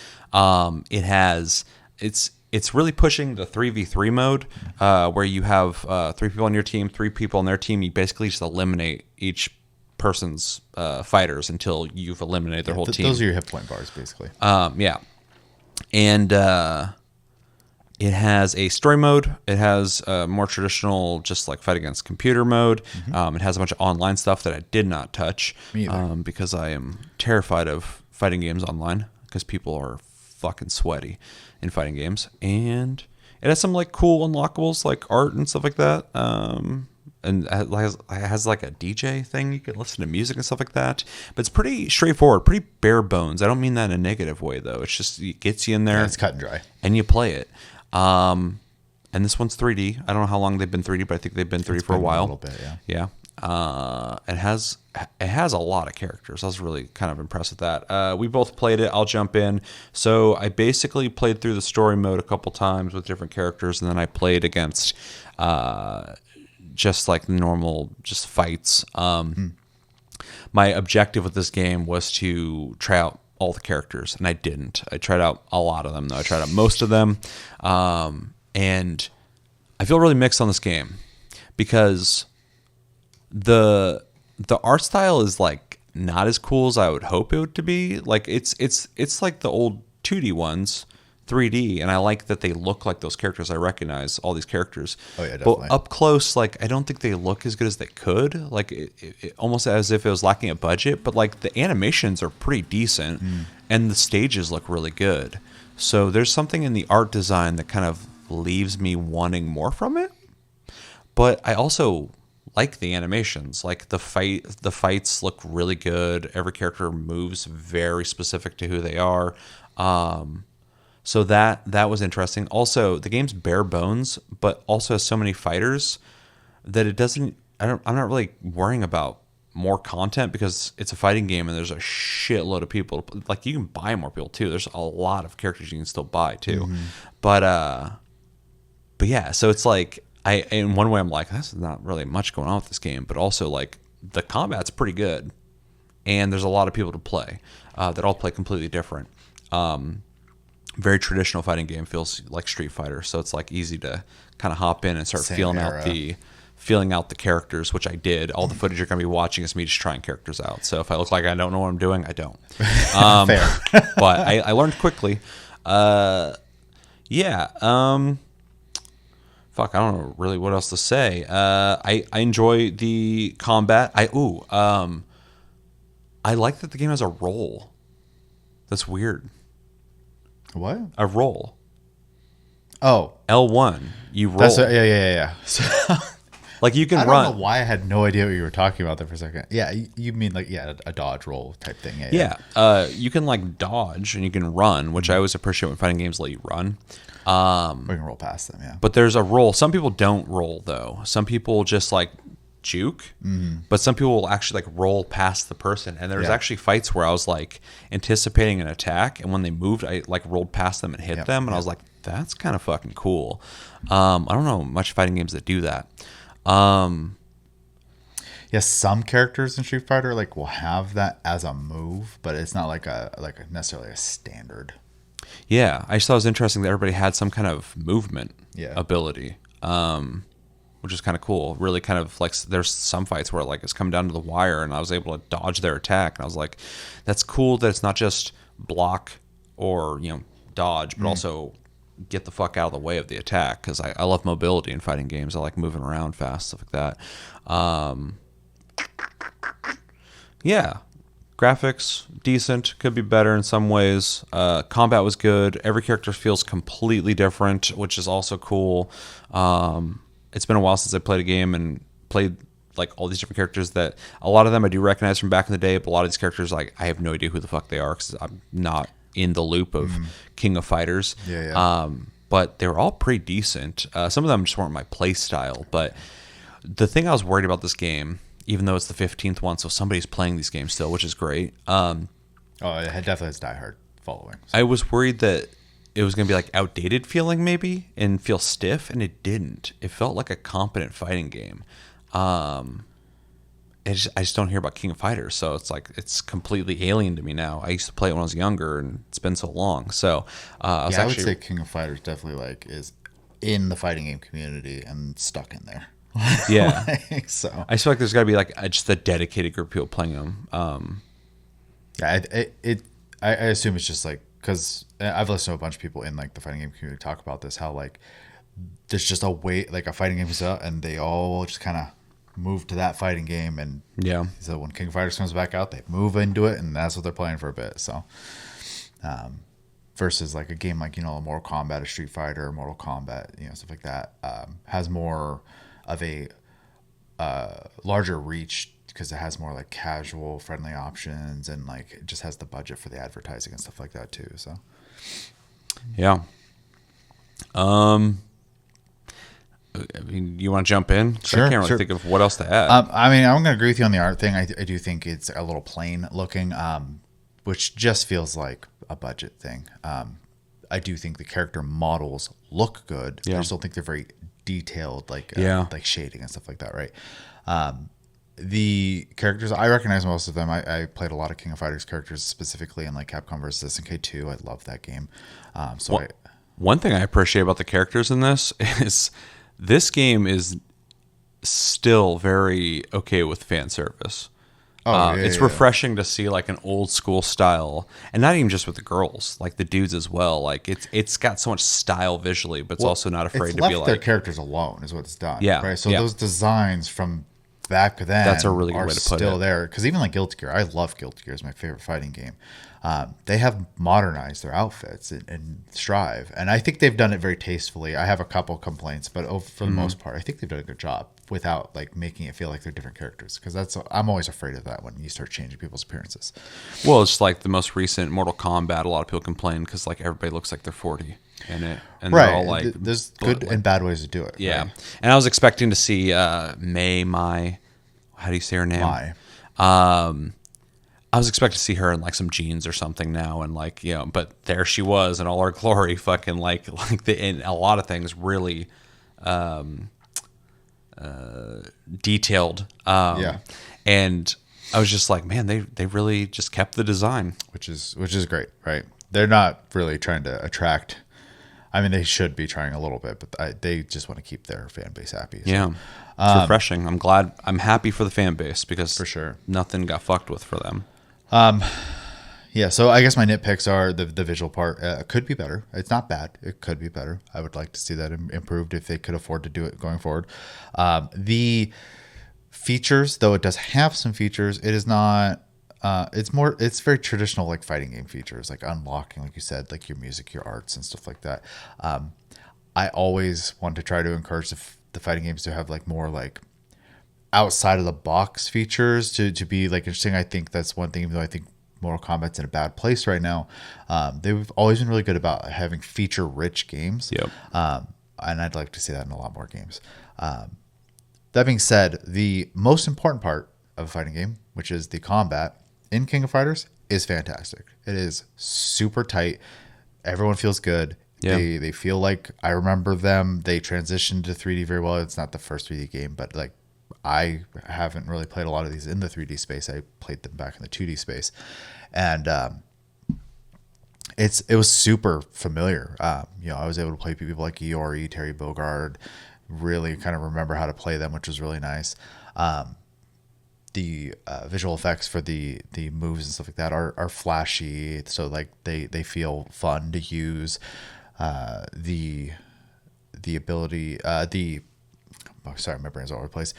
It's really pushing the 3v3 mode, where you have 3 people on your team, 3 people on their team. You basically just eliminate each person's fighters until you've eliminated their whole team. Those are your hit point bars, basically. Yeah. And it has a story mode. It has more traditional, just like fight against computer mode. It has a bunch of online stuff that I did not touch. Me either. Because I am terrified of fighting games online because people are fucking sweaty in fighting games. And it has some like cool unlockables like art and stuff like that. And it has like a DJ thing. You can listen to music and stuff like that. But it's pretty straightforward, pretty bare bones. I don't mean that in a negative way, though. It's just, it gets you in there. Yeah, it's cut and dry. And you play it. And this one's 3D. I don't know how long they've been 3D, but I think they've been 3D for a while. A little bit, yeah. Yeah. It has a lot of characters. I was really kind of impressed with that. We both played it. I'll jump in. So I basically played through the story mode a couple times with different characters, and then I played against just like normal just fights. My objective with this game was to try out all the characters, and I didn't. I tried out a lot of them, though. I tried out most of them, and I feel really mixed on this game because the art style is like not as cool as I would hope it to be. Like it's like the old 2D ones, 3D, and I like that they look like those characters. I recognize all these characters. Oh yeah, definitely. But up close, like I don't think they look as good as they could. Like it almost as if it was lacking a budget. But like the animations are pretty decent, and the stages look really good. So there's something in the art design that kind of leaves me wanting more from it. But I also like the animations. Like the fights look really good. Every character moves very specific to who they are. So that was interesting. Also, the game's bare bones, but also has so many fighters that it doesn't. I'm not really worrying about more content because it's a fighting game and there's a shitload of people. Like you can buy more people too. There's a lot of characters you can still buy too. But yeah, so it's like in one way I'm like, there's not really much going on with this game, but also like the combat's pretty good, and there's a lot of people to play that all play completely different. Very traditional fighting game, feels like Street Fighter, so it's like easy to kind of hop in and start feeling out the characters, which I did. All the footage you're going to be watching is me just trying characters out. So if I look like I don't know what I'm doing, I don't. Fair. But I learned quickly. Yeah. Fuck, I don't know really what else to say. I enjoy the combat. I like that the game has a roll. That's weird. What? A roll. Oh, L1. You roll. Yeah. So, like you can I run. don't know why I had no idea what you were talking about there for a second. Yeah, you mean like a dodge roll type thing. Yeah. You can like dodge and you can run, which I always appreciate when fighting games let you run. We can roll past them. Yeah. But there's a roll. Some people don't roll though. Some people just like juke, but some people will actually like roll past the person. And there's actually fights where I was like anticipating an attack, and when they moved, I like rolled past them and hit them, and I was like, that's kind of fucking cool. I don't know much fighting games that do that. Yes, some characters in Street Fighter like will have that as a move, but it's not like a necessarily a standard. Yeah, I just thought it was interesting that everybody had some kind of movement ability, which is kind of cool. Really kind of like there's some fights where like it's come down to the wire and I was able to dodge their attack. And I was like, that's cool that it's not just block or, dodge, but also get the fuck out of the way of the attack, because I love mobility in fighting games. I like moving around fast, stuff like that. Yeah. Graphics, decent, could be better in some ways. Combat was good. Every character feels completely different, which is also cool. It's been a while since I played a game and played like all these different characters that a lot of them I do recognize from back in the day, but a lot of these characters, like I have no idea who the fuck they are because I'm not in the loop of King of Fighters. But they were all pretty decent. Some of them just weren't my play style, but the thing I was worried about this game, even though it's the 15th one, so somebody's playing these games still, which is great. It definitely has diehard following. So. I was worried that it was going to be like outdated feeling maybe and feel stiff, and it didn't. It felt like a competent fighting game. I just don't hear about King of Fighters, so it's like it's completely alien to me now. I used to play it when I was younger, and it's been so long. So I would say King of Fighters definitely like is in the fighting game community and stuck in there. Yeah. So I feel like there's got to be like just a dedicated group of people playing them. I assume it's just like, because I've listened to a bunch of people in like the fighting game community talk about this, how like there's just a way like a fighting game is out and they all just kind of move to that fighting game, and so when King of Fighters comes back out, they move into it and that's what they're playing for a bit. So versus like a game like a Mortal Kombat, a Street Fighter, Mortal Kombat, stuff like that, has more of a larger reach because it has more like casual friendly options, and like it just has the budget for the advertising and stuff like that too. So yeah. I mean, you want to jump in? Sure. I can't really think of what else to add. I mean, I'm going to agree with you on the art thing. I do think it's a little plain looking, which just feels like a budget thing. I do think the character models look good. I just don't think they're very detailed, like shading and stuff like that, right? The characters, I recognize most of them. I played a lot of King of Fighters characters, specifically in like Capcom vs. SNK 2. I love that game. One thing I appreciate about the characters in this is this game is still very okay with fan service. It's refreshing to see like an old school style, and not even just with the girls, like the dudes as well. Like it's got so much style visually, but it's also not afraid to be like their characters alone is what it's done. Yeah, right. So those designs from back then That's a really good are way to put still it. there. Because even like Guilty Gear, I love Guilty Gear. It's my favorite fighting game. They have modernized their outfits and Strive, and I think they've done it very tastefully. I have a couple complaints, but for the most part, I think they've done a good job without like making it feel like they're different characters. Because I'm always afraid of that when you start changing people's appearances. Well, it's like the most recent Mortal Kombat. A lot of people complain because like everybody looks like they're 40 in it, and Right. they're all like, There's good and bad ways to do it. yeah. Right? And I was expecting to see Mai. How do you say her name? Mai. I was expecting to see her in like some jeans or something now, and like but there she was in all her glory, fucking like in a lot of things really detailed. Yeah. And I was just like, man, they really just kept the design. Which is great, right? They're not really trying to attract. I mean, they should be trying a little bit, but they just want to keep their fan base happy. So. Yeah, it's refreshing. I'm glad. I'm happy for the fan base because For sure. nothing got fucked with for them. Yeah, so I guess my nitpicks are the visual part could be better. It's not bad. It could be better. I would like to see that improved if they could afford to do it going forward. The features, though it does have some features, it is not. It's very traditional like fighting game features, like unlocking, like you said, like your music, your arts, and stuff like that. I always want to try to encourage the fighting games to have like more like outside of the box features to be like interesting. I think that's one thing, even though I think Mortal Kombat's in a bad place right now. They've always been really good about having feature rich games. Yep. And I'd like to see that in a lot more games. That being said, the most important part of a fighting game, which is the combat in King of Fighters, is fantastic. It is super tight. Everyone feels good. Yeah. They feel like I remember them. They transitioned to 3D very well. It's not the first 3D game, but like I haven't really played a lot of these in the 3D space. I played them back in the 2D space, and it was super familiar. I was able to play people like Iori, Terry Bogard, really kind of remember how to play them, which was really nice. The visual effects for the moves and stuff like that are flashy, so like they feel fun to use. The ability, sorry, my brain's all over the place.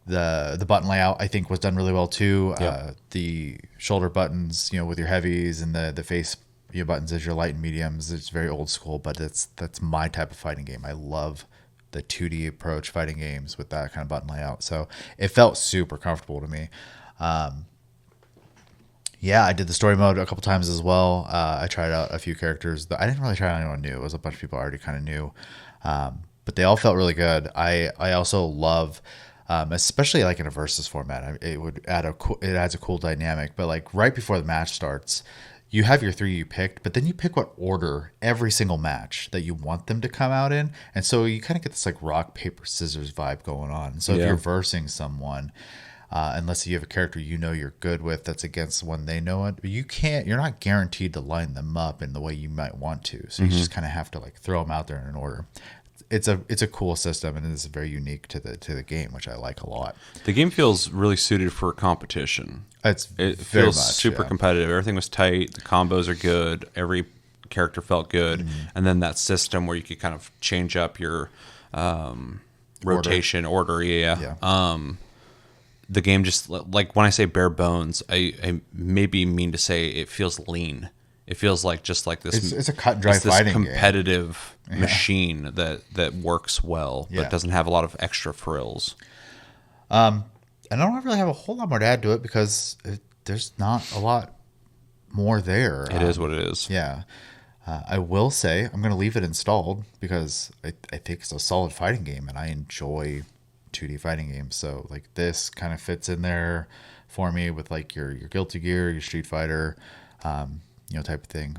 The button layout I think was done really well too. Yep. The shoulder buttons, with your heavies, and the face buttons as your light and mediums. It's very old school, but that's my type of fighting game. I love the 2D approach fighting games with that kind of button layout. So it felt super comfortable to me. Yeah, I did the story mode a couple times as well. I tried out a few characters. I didn't really try out anyone new. It was a bunch of people I already kind of knew. But they all felt really good. I also love, especially like in a versus format, it adds a cool dynamic. But like right before the match starts, you have your 3 you picked, but then you pick what order every single match that you want them to come out in. And so you kind of get this like rock, paper, scissors vibe going on. So if you're versing someone, unless you have a character you're good with that's against one they know it, you're not guaranteed to line them up in the way you might want to. So you just kind of have to like throw them out there in an order. It's a cool system, and it's very unique to the game, which I like a lot. The game feels really suited for competition. It feels super competitive. Everything was tight. The combos are good. Every character felt good. And then that system where you could kind of change up your rotation order. Yeah. The game just, like when I say bare bones, I maybe mean to say it feels lean. It feels like just like this. It's a cut and dry fighting competitive machine that works well, but doesn't have a lot of extra frills. And I don't really have a whole lot more to add to it because there's not a lot more there. It is what it is. Yeah. I will say I'm going to leave it installed because I think it's a solid fighting game, and I enjoy 2D fighting games. So like this kind of fits in there for me with like your Guilty Gear, your Street Fighter, type of thing.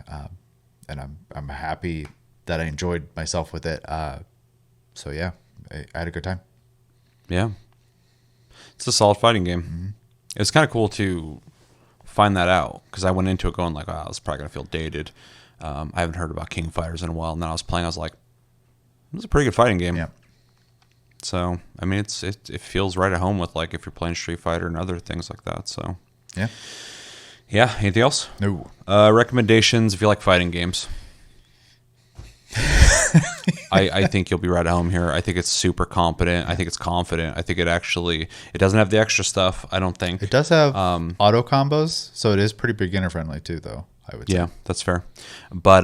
And I'm happy that I enjoyed myself with it. So yeah, I had a good time. Yeah. It's a solid fighting game. It's kind of cool to find that out because I went into it going like, wow, it's probably going to feel dated. I haven't heard about King Fighters in a while. And then I was playing, I was like, this is a pretty good fighting game. Yeah. So, I mean, it feels right at home with like if you're playing Street Fighter and other things like that. So, yeah. Yeah. Anything else? No. Recommendations if you like fighting games. I think you'll be right at home here. I think it's super competent. I think it's confident. I think it doesn't have the extra stuff, I don't think. It does have auto combos, so it is pretty beginner friendly too, though, I would say. Yeah, that's fair. But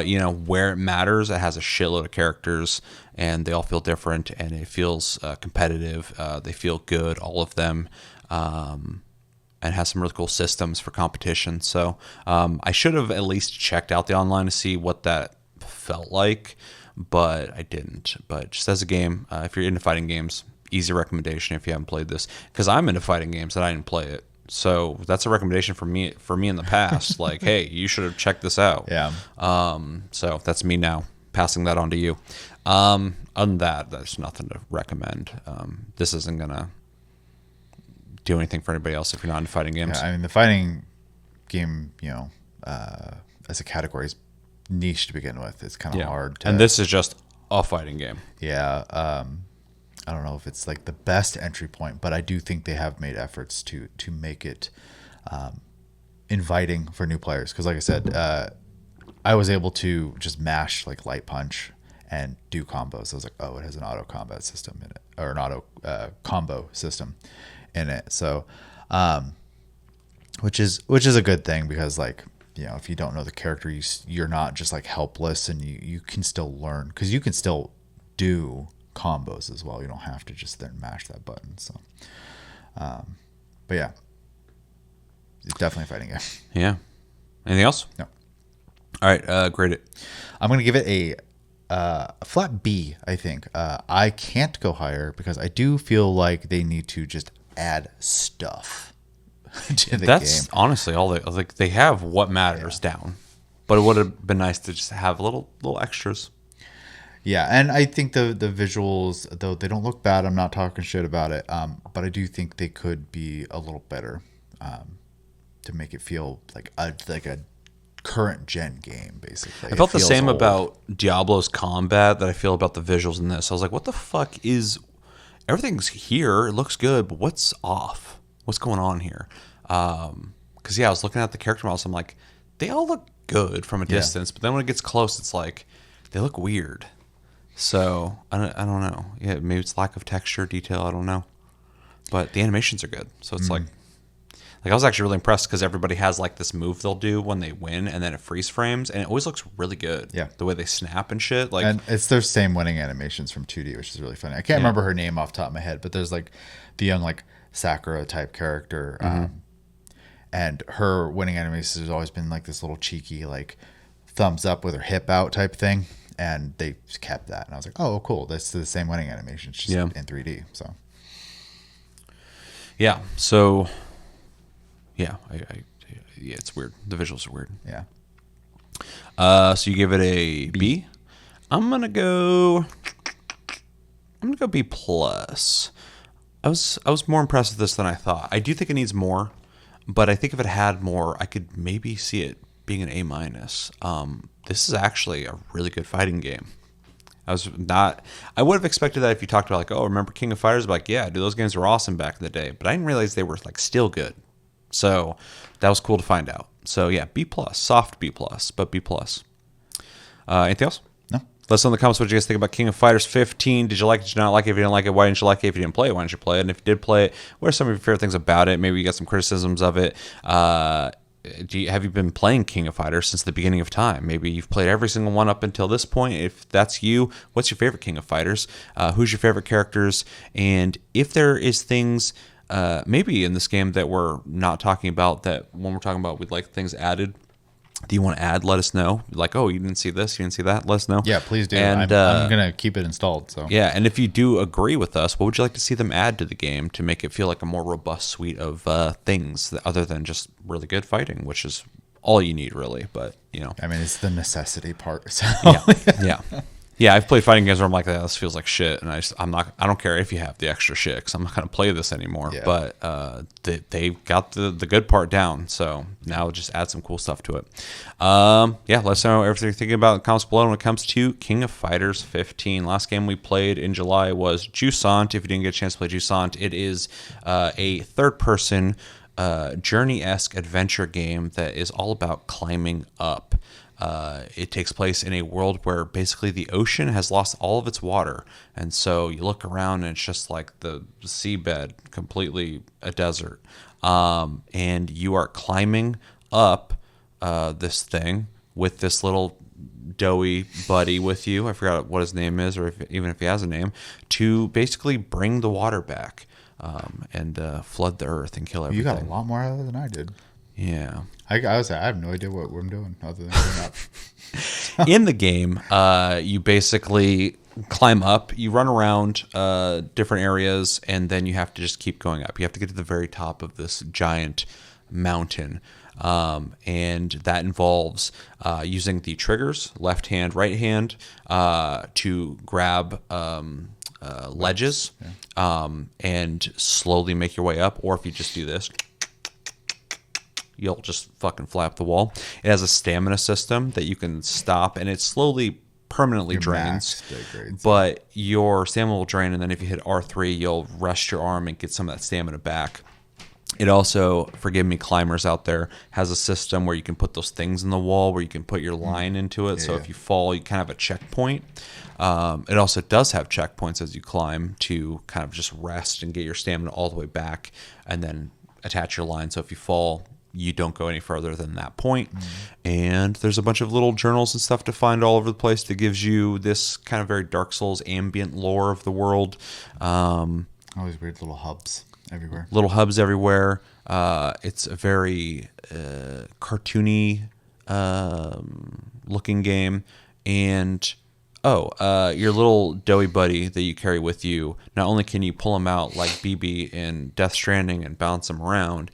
where it matters, it has a shitload of characters, and they all feel different, and it feels competitive. They feel good, all of them, and has some really cool systems for competition. So I should have at least checked out the online to see what that felt like, but I didn't. But just as a game, if you're into fighting games, easy recommendation if you haven't played this, because I'm into fighting games and I didn't play it. So that's a recommendation for me in the past. Like, hey, you should have checked this out. Yeah. So that's me now passing that on to you. Other than that, there's nothing to recommend. This isn't gonna do anything for anybody else if you're not into fighting games. Yeah, I mean, the fighting game, as a category is niche to begin with. It's kind of hard to, and this is just a fighting game. Yeah. I don't know if it's like the best entry point, but I do think they have made efforts to make it inviting for new players. Because like I said, I was able to just mash like light punch and do combos. I was like, oh, it has an auto combat system in it, or an auto combo system in it. So, which is a good thing, because like, if you don't know the character, you're not just like helpless, and you can still learn, because you can still do combos as well. You don't have to just then mash that button. So, but yeah, it's definitely a fighting game. Yeah. Anything else? No. All right. Grade it. I'm gonna give it a flat B. I think I can't go higher, because I do feel like they need to just add stuff to the That's game. honestly all they have what matters down, but it would have been nice to just have little extras. Yeah, and I think the visuals, though they don't look bad, I'm not talking shit about it, but I do think they could be a little better to make it feel like a current gen game, basically. I felt the same old. about Diablo's combat that I feel about the visuals in this. I was like, what the fuck is... Everything's here, it looks good, but what's off? What's going on here? Because, I was looking at the character models, I'm like, they all look good from a distance, but then when it gets close, it's like, they look weird. So, I don't know. Yeah, maybe it's lack of texture, detail, I don't know. But the animations are good. So it's like I was actually really impressed, because everybody has like this move they'll do when they win, and then it freeze frames, and it always looks really good. Yeah. The way they snap and shit. Like, and it's their same winning animations from 2D, which is really funny. I can't remember her name off the top of my head, but there's like the young like Sakura type character. And her winning animation has always been like this little cheeky like thumbs up with her hip out type thing. And they kept that, and I was like, "Oh, cool! That's the same winning animation, it's just in 3D." So, yeah. So, yeah, it's weird. The visuals are weird. Yeah. So you give it a B. I'm gonna go B plus. I was more impressed with this than I thought. I do think it needs more, but I think if it had more, I could maybe see it being an A minus. This is actually a really good fighting game. I would have expected that if you talked about like, oh, remember King of Fighters? Like, yeah, dude, those games were awesome back in the day, but I didn't realize they were like still good. So that was cool to find out. So yeah, B plus, soft B plus, but B plus. Anything else? No. Let us know in the comments what you guys think about King of Fighters 15. Did you like it? Did you not like it? If you didn't like it, why didn't you like it? If you didn't play it, why didn't you play it? And if you did play it, what are some of your favorite things about it? Maybe you got some criticisms of it. Have you been playing King of Fighters since the beginning of time? Maybe you've played every single one up until this point. If that's you, what's your favorite King of Fighters? Who's your favorite characters? And if there is things maybe in this game that we're not talking about, that when we're talking about we'd like things added, do you want to add? Let us know. Like, oh, you didn't see this, you didn't see that. Let us know. Yeah, please do. And I'm gonna keep it installed. So yeah, and if you do agree with us, what would you like to see them add to the game to make it feel like a more robust suite of things other than just really good fighting, which is all you need, really. But I mean, it's the necessity part. So. Yeah, I've played fighting games where I'm like, this feels like shit, and I don't care if you have the extra shit, because I'm not gonna play this anymore. Yeah. But they've got the good part down, so now just add some cool stuff to it. Let us know everything you're thinking about in the comments below when it comes to King of Fighters 15. Last game we played in July was Jusant. If you didn't get a chance to play Jusant, it is a third-person journey-esque adventure game that is all about climbing up. It takes place in a world where basically the ocean has lost all of its water, and so you look around and it's just like the seabed, completely a desert. And you are climbing up this thing with this little doughy buddy with you. I forgot what his name is, or even if he has a name, to basically bring the water back and flood the earth and kill everything. You got a lot more out of it than I did. Yeah. I have no idea what I'm doing other than going up. In the game, you basically climb up, you run around different areas, and then you have to just keep going up. You have to get to the very top of this giant mountain. And that involves using the triggers, left hand, right hand, to grab ledges and slowly make your way up. Or if you just do this, you'll just fucking fly up the wall. It has a stamina system that you can stop, and it slowly permanently drains. But your stamina will drain, and then if you hit R3, you'll rest your arm and get some of that stamina back. It also, forgive me, climbers out there, has a system where you can put those things in the wall where you can put your line into it. So if you fall, you kind of have a checkpoint. It also does have checkpoints as you climb to kind of just rest and get your stamina all the way back and then attach your line. So if you fall, you don't go any further than that point. And there's a bunch of little journals and stuff to find all over the place that gives you this kind of very Dark Souls ambient lore of the world. All these weird little hubs everywhere. It's a very cartoony looking game. And your little doughy buddy that you carry with you, not only can you pull him out like BB in Death Stranding and bounce him around,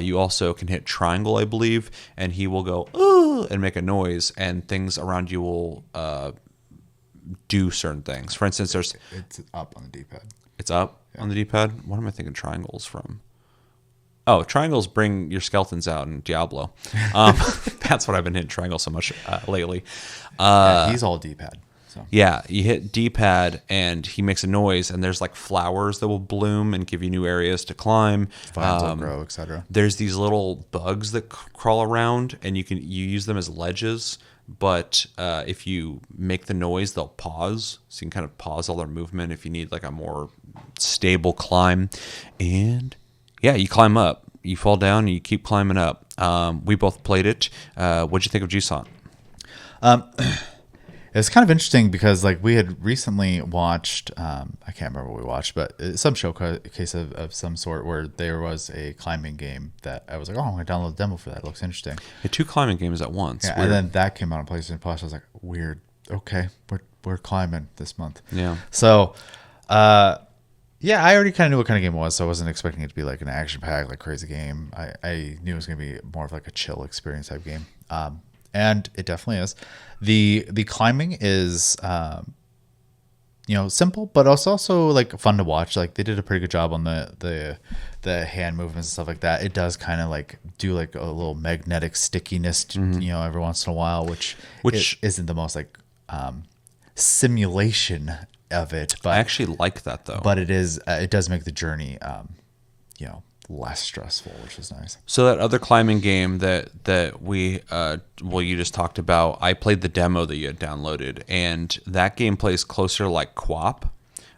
you also can hit triangle, I believe, and he will go ooh and make a noise, and things around you will do certain things. For instance, it's up on the D-pad. It's up on the D-pad? What am I thinking triangles from? Oh, triangles bring your skeletons out in Diablo. That's what I've been hitting triangles so much lately. He's all D-pad. So. Yeah, you hit D-pad and he makes a noise, and there's like flowers that will bloom and give you new areas to climb. Vines will grow, etc. There's these little bugs that crawl around, and you use them as ledges. But if you make the noise, they'll pause. So you can kind of pause all their movement if you need like a more stable climb. And yeah, you climb up. You fall down and you keep climbing up. We both played it. What'd you think of Jusant? It's kind of interesting because like we had recently watched, I can't remember what we watched, but some showcase of some sort where there was a climbing game that I was like, oh, I'm going to download the demo for that. It looks interesting. Yeah, 2 climbing games at once. Yeah, and then that came out on PlayStation Plus. I was like, weird. Okay, we're climbing this month. Yeah. So, yeah, I already kind of knew what kind of game it was, so I wasn't expecting it to be like an action-packed, like crazy game. I knew it was going to be more of like a chill experience type game. And it definitely is. The climbing is, simple, but also like fun to watch. Like they did a pretty good job on the hand movements and stuff like that. It does kind of like do like a little magnetic stickiness, every once in a while, which isn't the most like simulation of it. But I actually like that though. But it is. It does make the journey, less stressful, which is nice. So that other climbing game that we you just talked about, I played the demo that you had downloaded, and that game plays closer like QWOP,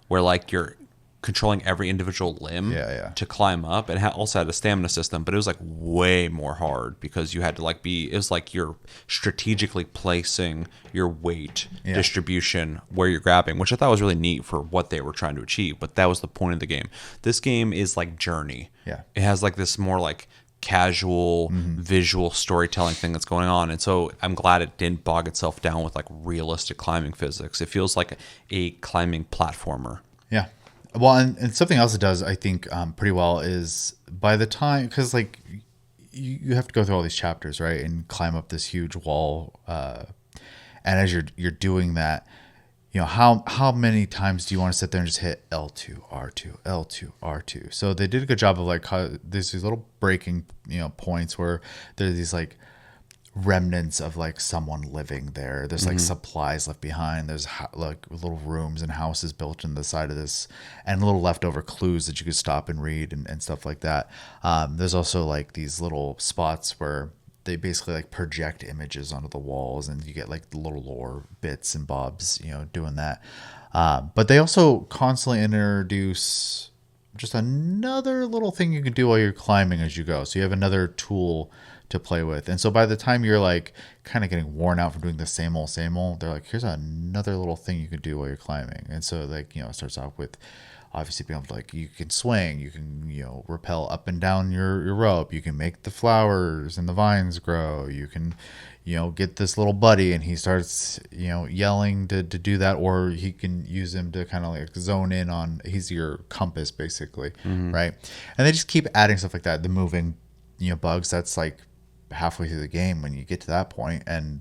where like you're controlling every individual limb to climb up, and also had a stamina system, but it was like way more hard because you had to like it was like you're strategically placing your weight distribution where you're grabbing, which I thought was really neat for what they were trying to achieve, but that was the point of the game. This game is like Journey. Yeah. It has like this more like casual visual storytelling thing that's going on, and so I'm glad it didn't bog itself down with like realistic climbing physics. It feels like a climbing platformer. Yeah. Well, and something else it does, I think, pretty well is by the time, because like you have to go through all these chapters, right, and climb up this huge wall, and as you're doing that, how many times do you want to sit there and just hit L2, R2, L2, R2? So they did a good job of like there's these little breaking points where there's these like remnants of like someone living there. There's like supplies left behind. There's like little rooms and houses built in the side of this, and little leftover clues that you could stop and read and stuff like that. There's also like these little spots where they basically like project images onto the walls, and you get like the little lore bits and bobs, doing that. But they also constantly introduce just another little thing you can do while you're climbing as you go. So you have another tool to play with. And so by the time you're like kind of getting worn out from doing the same old, they're like, here's another little thing you can do while you're climbing. And so like, it starts off with obviously being able to like, you can swing, you can, rappel up and down your rope, you can make the flowers and the vines grow, you can, get this little buddy and he starts, yelling to do that, or he can use him to kind of like zone in on, he's your compass basically. Right. And they just keep adding stuff like that. The moving, bugs, that's like halfway through the game when you get to that point, and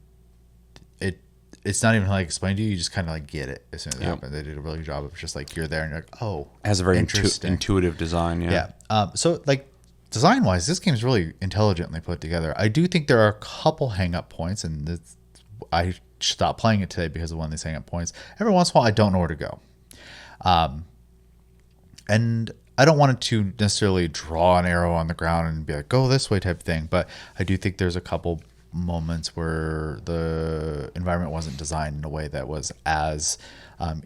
it's not even like explained to you. You just kind of like get it as soon as it happens. They did a really good job of just like you're there and you're like, oh, it has a very intuitive design. Yeah. So like design wise, this game is really intelligently put together. I do think there are a couple hang up points, and I stopped playing it today because of one of these hang up points. Every once in a while, I don't know where to go, and I don't want it to necessarily draw an arrow on the ground and be like, go this way type thing. But I do think there's a couple moments where the environment wasn't designed in a way that was as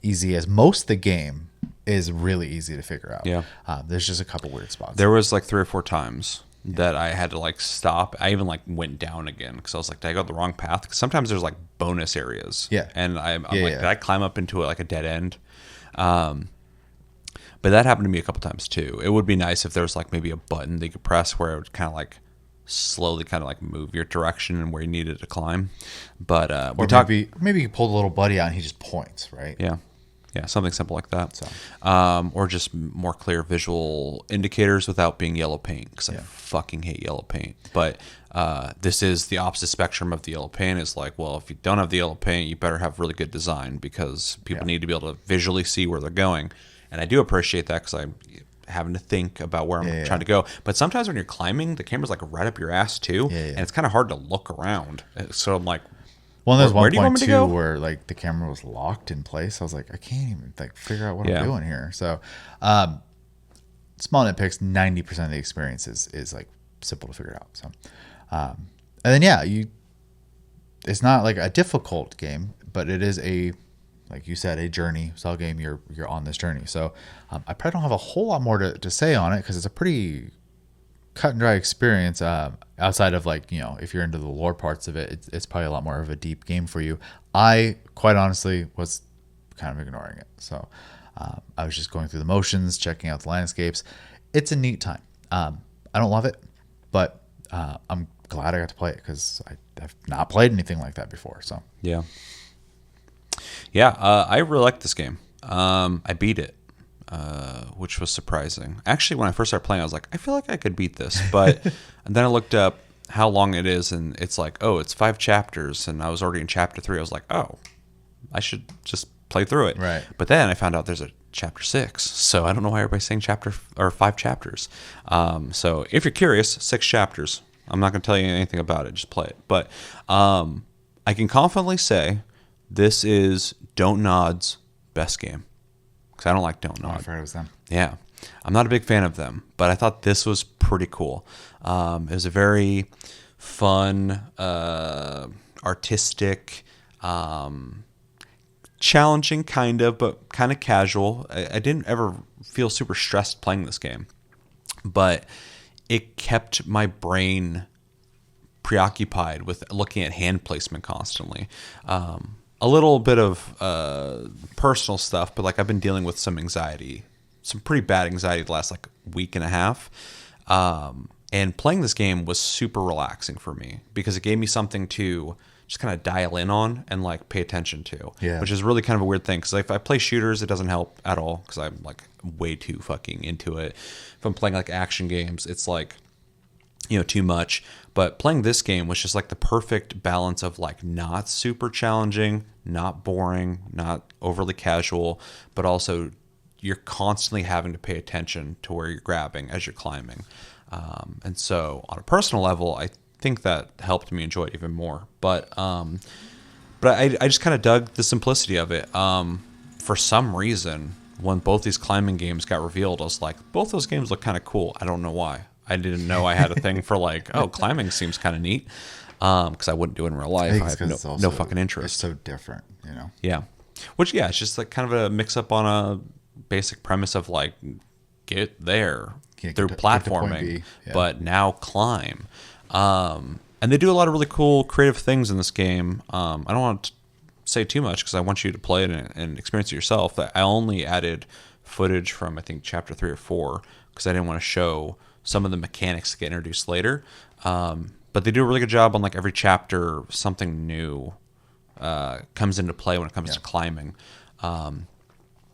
easy as most of the game is really easy to figure out. Yeah. There's just a couple weird spots. There was like 3 or 4 times that I had to like stop. I even like went down again because I was like, did I go the wrong path? Because sometimes there's like bonus areas. Yeah. And I'm like, did I climb up into like a dead end? But that happened to me a couple times too. It would be nice if there was like maybe a button that you could press where it would kind of like slowly kind of like move your direction and where you needed to climb. But maybe you pull the little buddy out and he just points, right? Yeah. Yeah, something simple like that. So. Or just more clear visual indicators without being yellow paint, because I fucking hate yellow paint. But this is the opposite spectrum of the yellow paint. It's like, well, if you don't have the yellow paint, you better have really good design, because people need to be able to visually see where they're going. And I do appreciate that, because I'm having to think about where I'm trying to go. But sometimes when you're climbing, the camera's like right up your ass too, and it's kind of hard to look around. So I'm like, well, there's one point too where like the camera was locked in place. I was like, I can't even like figure out what I'm doing here. So, small nitpicks. 90% of the experience is like simple to figure out. So, and then it's not like a difficult game, but it is like you said, a journey style game. You're on this journey. So, I probably don't have a whole lot more to say on it, because it's a pretty cut and dry experience. Outside of like, if you're into the lore parts of it, it's probably a lot more of a deep game for you. I quite honestly was kind of ignoring it. So I was just going through the motions, checking out the landscapes. It's a neat time. I don't love it, but I'm glad I got to play it, because I've not played anything like that before. So I really liked this game. I beat it. Which was surprising. Actually, when I first started playing, I was like, I feel like I could beat this. But and then I looked up how long it is, and it's like, oh, it's 5 chapters. And I was already in chapter 3. I was like, oh, I should just play through it. Right. But then I found out there's a chapter 6. So I don't know why everybody's saying 5 chapters. So if you're curious, 6 chapters. I'm not going to tell you anything about it. Just play it. But I can confidently say this is Don't Nod's best game. Because I don't like Don't Nod. I've heard it was them. Yeah. I'm not a big fan of them, but I thought this was pretty cool. It was a very fun, artistic, challenging kind of, but kind of casual. I didn't ever feel super stressed playing this game, but it kept my brain preoccupied with looking at hand placement constantly. A little bit of personal stuff, but like I've been dealing with some anxiety, some pretty bad anxiety the last like week and a half. And playing this game was super relaxing for me, because it gave me something to just kind of dial in on and like pay attention to, which is really kind of a weird thing. Because if I play shooters, it doesn't help at all, because I'm like way too fucking into it. If I'm playing like action games, it's like, too much. But playing this game was just like the perfect balance of like not super challenging, not boring, not overly casual, but also you're constantly having to pay attention to where you're grabbing as you're climbing. And so on a personal level, I think that helped me enjoy it even more. But I just kind of dug the simplicity of it. For some reason, when both these climbing games got revealed, I was like, both those games look kind of cool. I don't know why. I didn't know I had a thing for like, oh, climbing seems kind of neat. Because I wouldn't do it in real life. I have no fucking interest. It's so different, you know. Yeah. Which, yeah, it's just like kind of a mix up on a basic premise of like get there through platforming, but now climb. And they do a lot of really cool creative things in this game. I don't want to say too much because I want you to play it and experience it yourself. I only added footage from, I think, chapter 3 or 4 because I didn't want to show some of the mechanics that get introduced later. But they do a really good job on like every chapter, something new comes into play when it comes to climbing,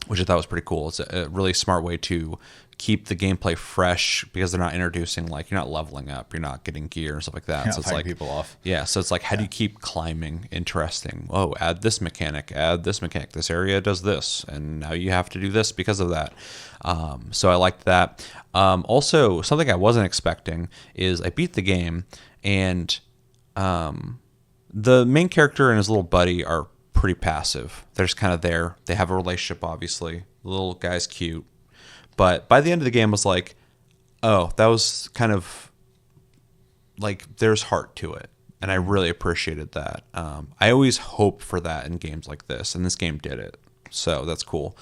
which I thought was pretty cool. It's a really smart way to keep the gameplay fresh because they're not introducing, like, you're not leveling up, you're not getting gear and stuff like that. So it's like people off. Yeah, so it's like, how do you keep climbing interesting? Oh, add this mechanic, This area does this, and now you have to do this because of that. So I liked that. Also, something I wasn't expecting is I beat the game, and the main character and his little buddy are pretty passive. They're just kind of there. They have a relationship, obviously. The little guy's cute. But by the end of the game, I was like, oh, that was kind of like there's heart to it. And I really appreciated that. I always hope for that in games like this, and this game did it. So that's cool.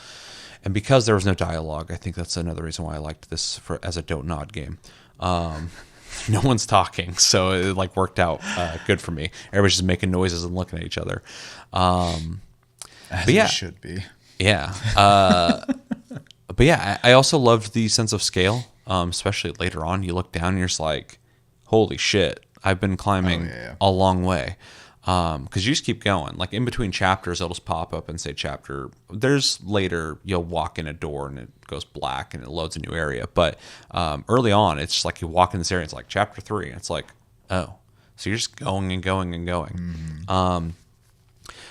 And because there was no dialogue, I think that's another reason why I liked this as a Don't Nod game. No one's talking, so it like worked out good for me. Everybody's just making noises and looking at each other. As it should be. Yeah. But yeah, I also loved the sense of scale, especially later on. You look down and you're just like, holy shit, I've been climbing a long way. Because you just keep going. Like in between chapters, it'll just pop up and say chapter. There's later, you'll walk in a door and it goes black and it loads a new area. But early on, it's just like you walk in this area and it's like chapter 3. And it's like, oh. So you're just going and going and going. Mm-hmm. And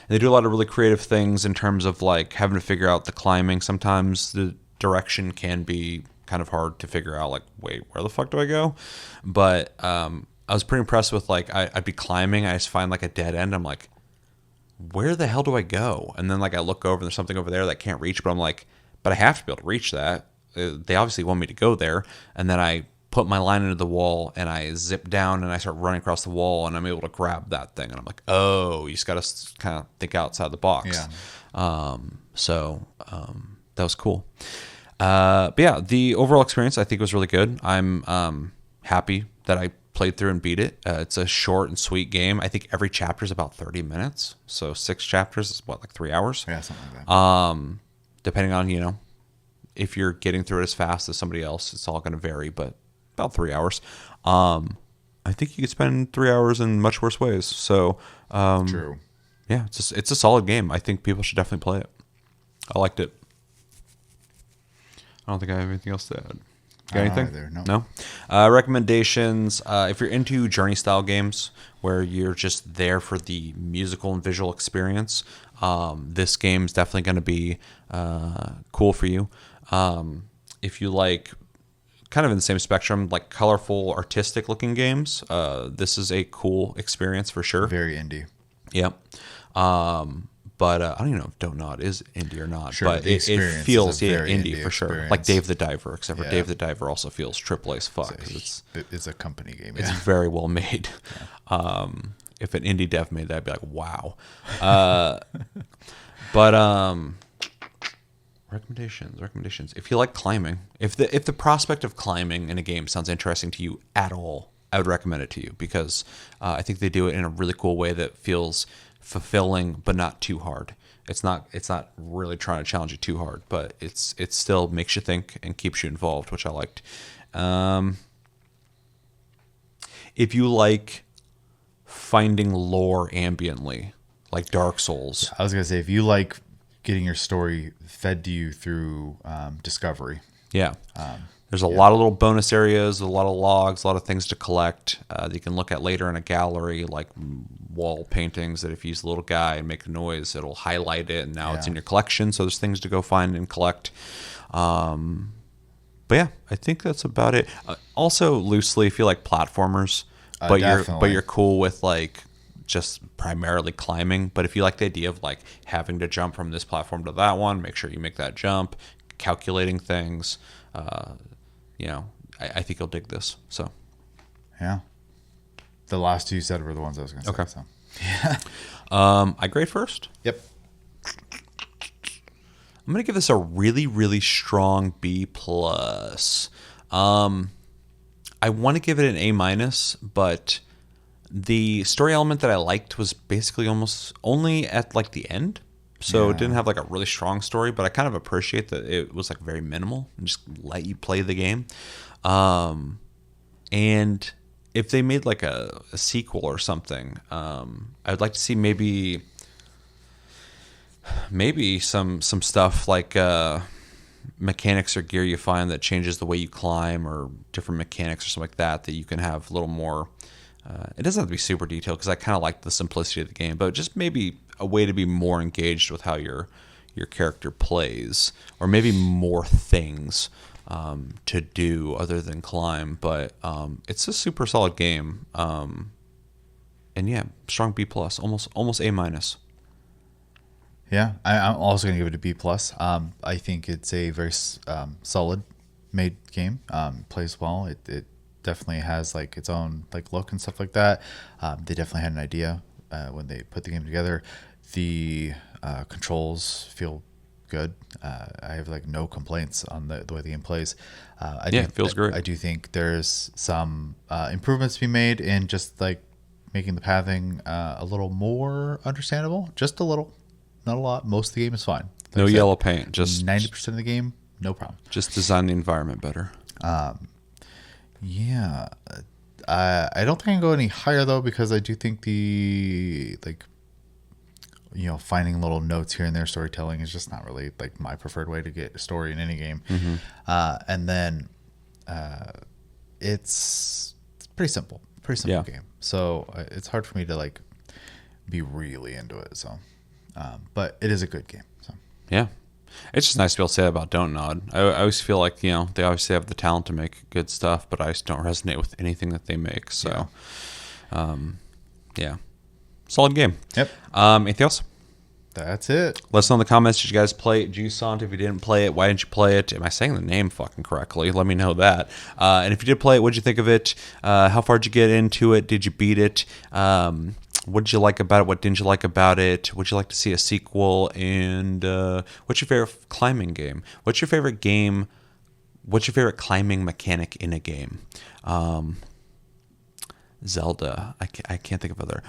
they do a lot of really creative things in terms of like having to figure out the climbing. Sometimes the direction can be kind of hard to figure out, like, wait, where the fuck do I go? But I was pretty impressed with, like, I'd be climbing, I just find like a dead end. I'm like, where the hell do I go? And then like I look over and there's something over there that I can't reach, but I'm like, but I have to be able to reach that. They obviously want me to go there. And then I put my line into the wall and I zip down and I start running across the wall and I'm able to grab that thing. And I'm like, oh, you just got to kind of think outside the box. Yeah. So that was cool. But yeah, the overall experience I think was really good. I'm happy that I played through and beat it. It's a short and sweet game. I think every chapter is about 30 minutes. So 6 chapters is what, like 3 hours? Yeah, something like that. Depending on, you know, if you're getting through it as fast as somebody else, it's all going to vary, but about 3 hours. I think you could spend 3 hours in much worse ways. So, True. Yeah, it's a solid game. I think people should definitely play it. I liked it. I don't think I have anything else to add. Got anything? No. Recommendations. If you're into journey style games where you're just there for the musical and visual experience, this game's definitely going to be cool for you. If you like kind of in the same spectrum, like colorful, artistic looking games, this is a cool experience for sure. Very indie. Yep. But I don't even know if Don't Nod is indie or not. Sure, but it feels indie for sure. Experience. Like Dave the Diver, except for Dave the Diver also feels AAA as fuck. It's a company game. It's very well made. Yeah. If an indie dev made that, I'd be like, wow. But recommendations. If you like climbing, if the prospect of climbing in a game sounds interesting to you at all, I would recommend it to you because I think they do it in a really cool way that feels fulfilling but not too hard. It's not really trying to challenge you too hard, but it still makes you think and keeps you involved, which I liked. If you like finding lore ambiently, like Dark Souls. I was gonna say, if you like getting your story fed to you through discovery. Yeah. There's a lot of little bonus areas, a lot of logs, a lot of things to collect that you can look at later in a gallery, like wall paintings that if you use the little guy and make a noise, it'll highlight it, and now it's in your collection. So there's things to go find and collect. But yeah, I think that's about it. Also, loosely, if you like platformers, but you're cool with like just primarily climbing. But if you like the idea of like having to jump from this platform to that one, make sure you make that jump, calculating things. You know, I think you'll dig this. So Yeah. The last two you said were the ones I was going to say. Okay. So. I grade first. Yep. I'm gonna give this a really, really strong B plus. I want to give it an A minus, but the story element that I liked was basically almost only at like the end. So it didn't have like a really strong story, but I kind of appreciate that it was like very minimal and just let you play the game. And if they made like a sequel or something, I would like to see maybe some stuff like mechanics or gear you find that changes the way you climb, or different mechanics or something like that you can have a little more. It doesn't have to be super detailed because I kind of like the simplicity of the game, but just maybe a way to be more engaged with how your character plays, or maybe more things to do other than climb. But it's a super solid game, and yeah, strong B plus, almost A minus. Yeah, I'm also going to give it a B plus. I think it's a very solid made game. Plays well. It definitely has like its own like look and stuff like that. They definitely had an idea when they put the game together. The controls feel good. I have like no complaints on the way the game plays. It feels great. I do think there's some improvements to be made in just like making the pathing a little more understandable, just a little. Not a lot. Most of the game is fine. No yellow paint. Just 90% of the game, no problem. Just design the environment better. Yeah. I don't think I can go any higher though, because I do think the finding little notes here and there, storytelling is just not really like my preferred way to get a story in any game. Mm-hmm. And then it's pretty simple game. So it's hard for me to like be really into it. So. But it is a good game. So. Yeah. It's just nice to be able to say that about Don't Nod. I always feel like, they obviously have the talent to make good stuff, but I just don't resonate with anything that they make. So, yeah. Solid game. Yep. Anything else? That's it. Let us know in the comments. Did you guys play Jusant? If you didn't play it, why didn't you play it? Am I saying the name fucking correctly? Let me know that. And if you did play it, what'd you think of it? How far did you get into it? Did you beat it? What did you like about it? What didn't you like about it? Would you like to see a sequel? And what's your favorite climbing game? What's your favorite game? What's your favorite climbing mechanic in a game? Zelda. I can't think of other.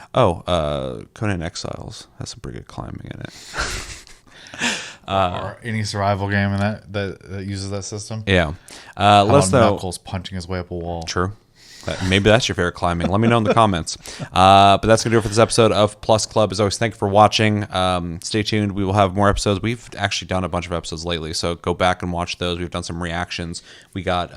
Conan Exiles has some pretty good climbing in it. Or any survival game in that uses that system. Yeah. How Let us about know. Knuckles punching his way up a wall. True. Maybe that's your favorite climbing. Let me know in the comments. But that's going to do it for this episode of Plus Club. As always, thank you for watching. Stay tuned. We will have more episodes. We've actually done a bunch of episodes lately, so go back and watch those. We've done some reactions. We got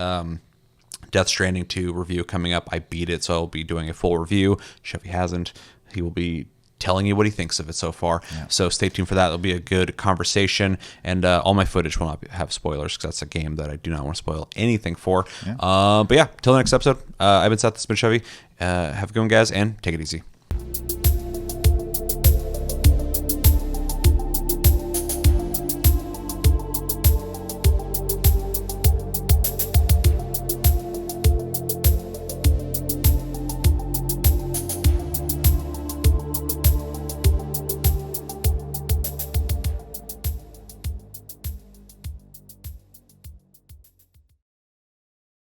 Death Stranding 2 review coming up. I beat it, so I'll be doing a full review. Chevy hasn't. He will be telling you what he thinks of it so far. Yeah. So stay tuned for that. It'll be a good conversation, and all my footage will not have spoilers because that's a game that I do not want to spoil anything for. Yeah. But yeah, till the next episode, I've been Seth, this has been Chevy. Have a good one, guys, and take it easy.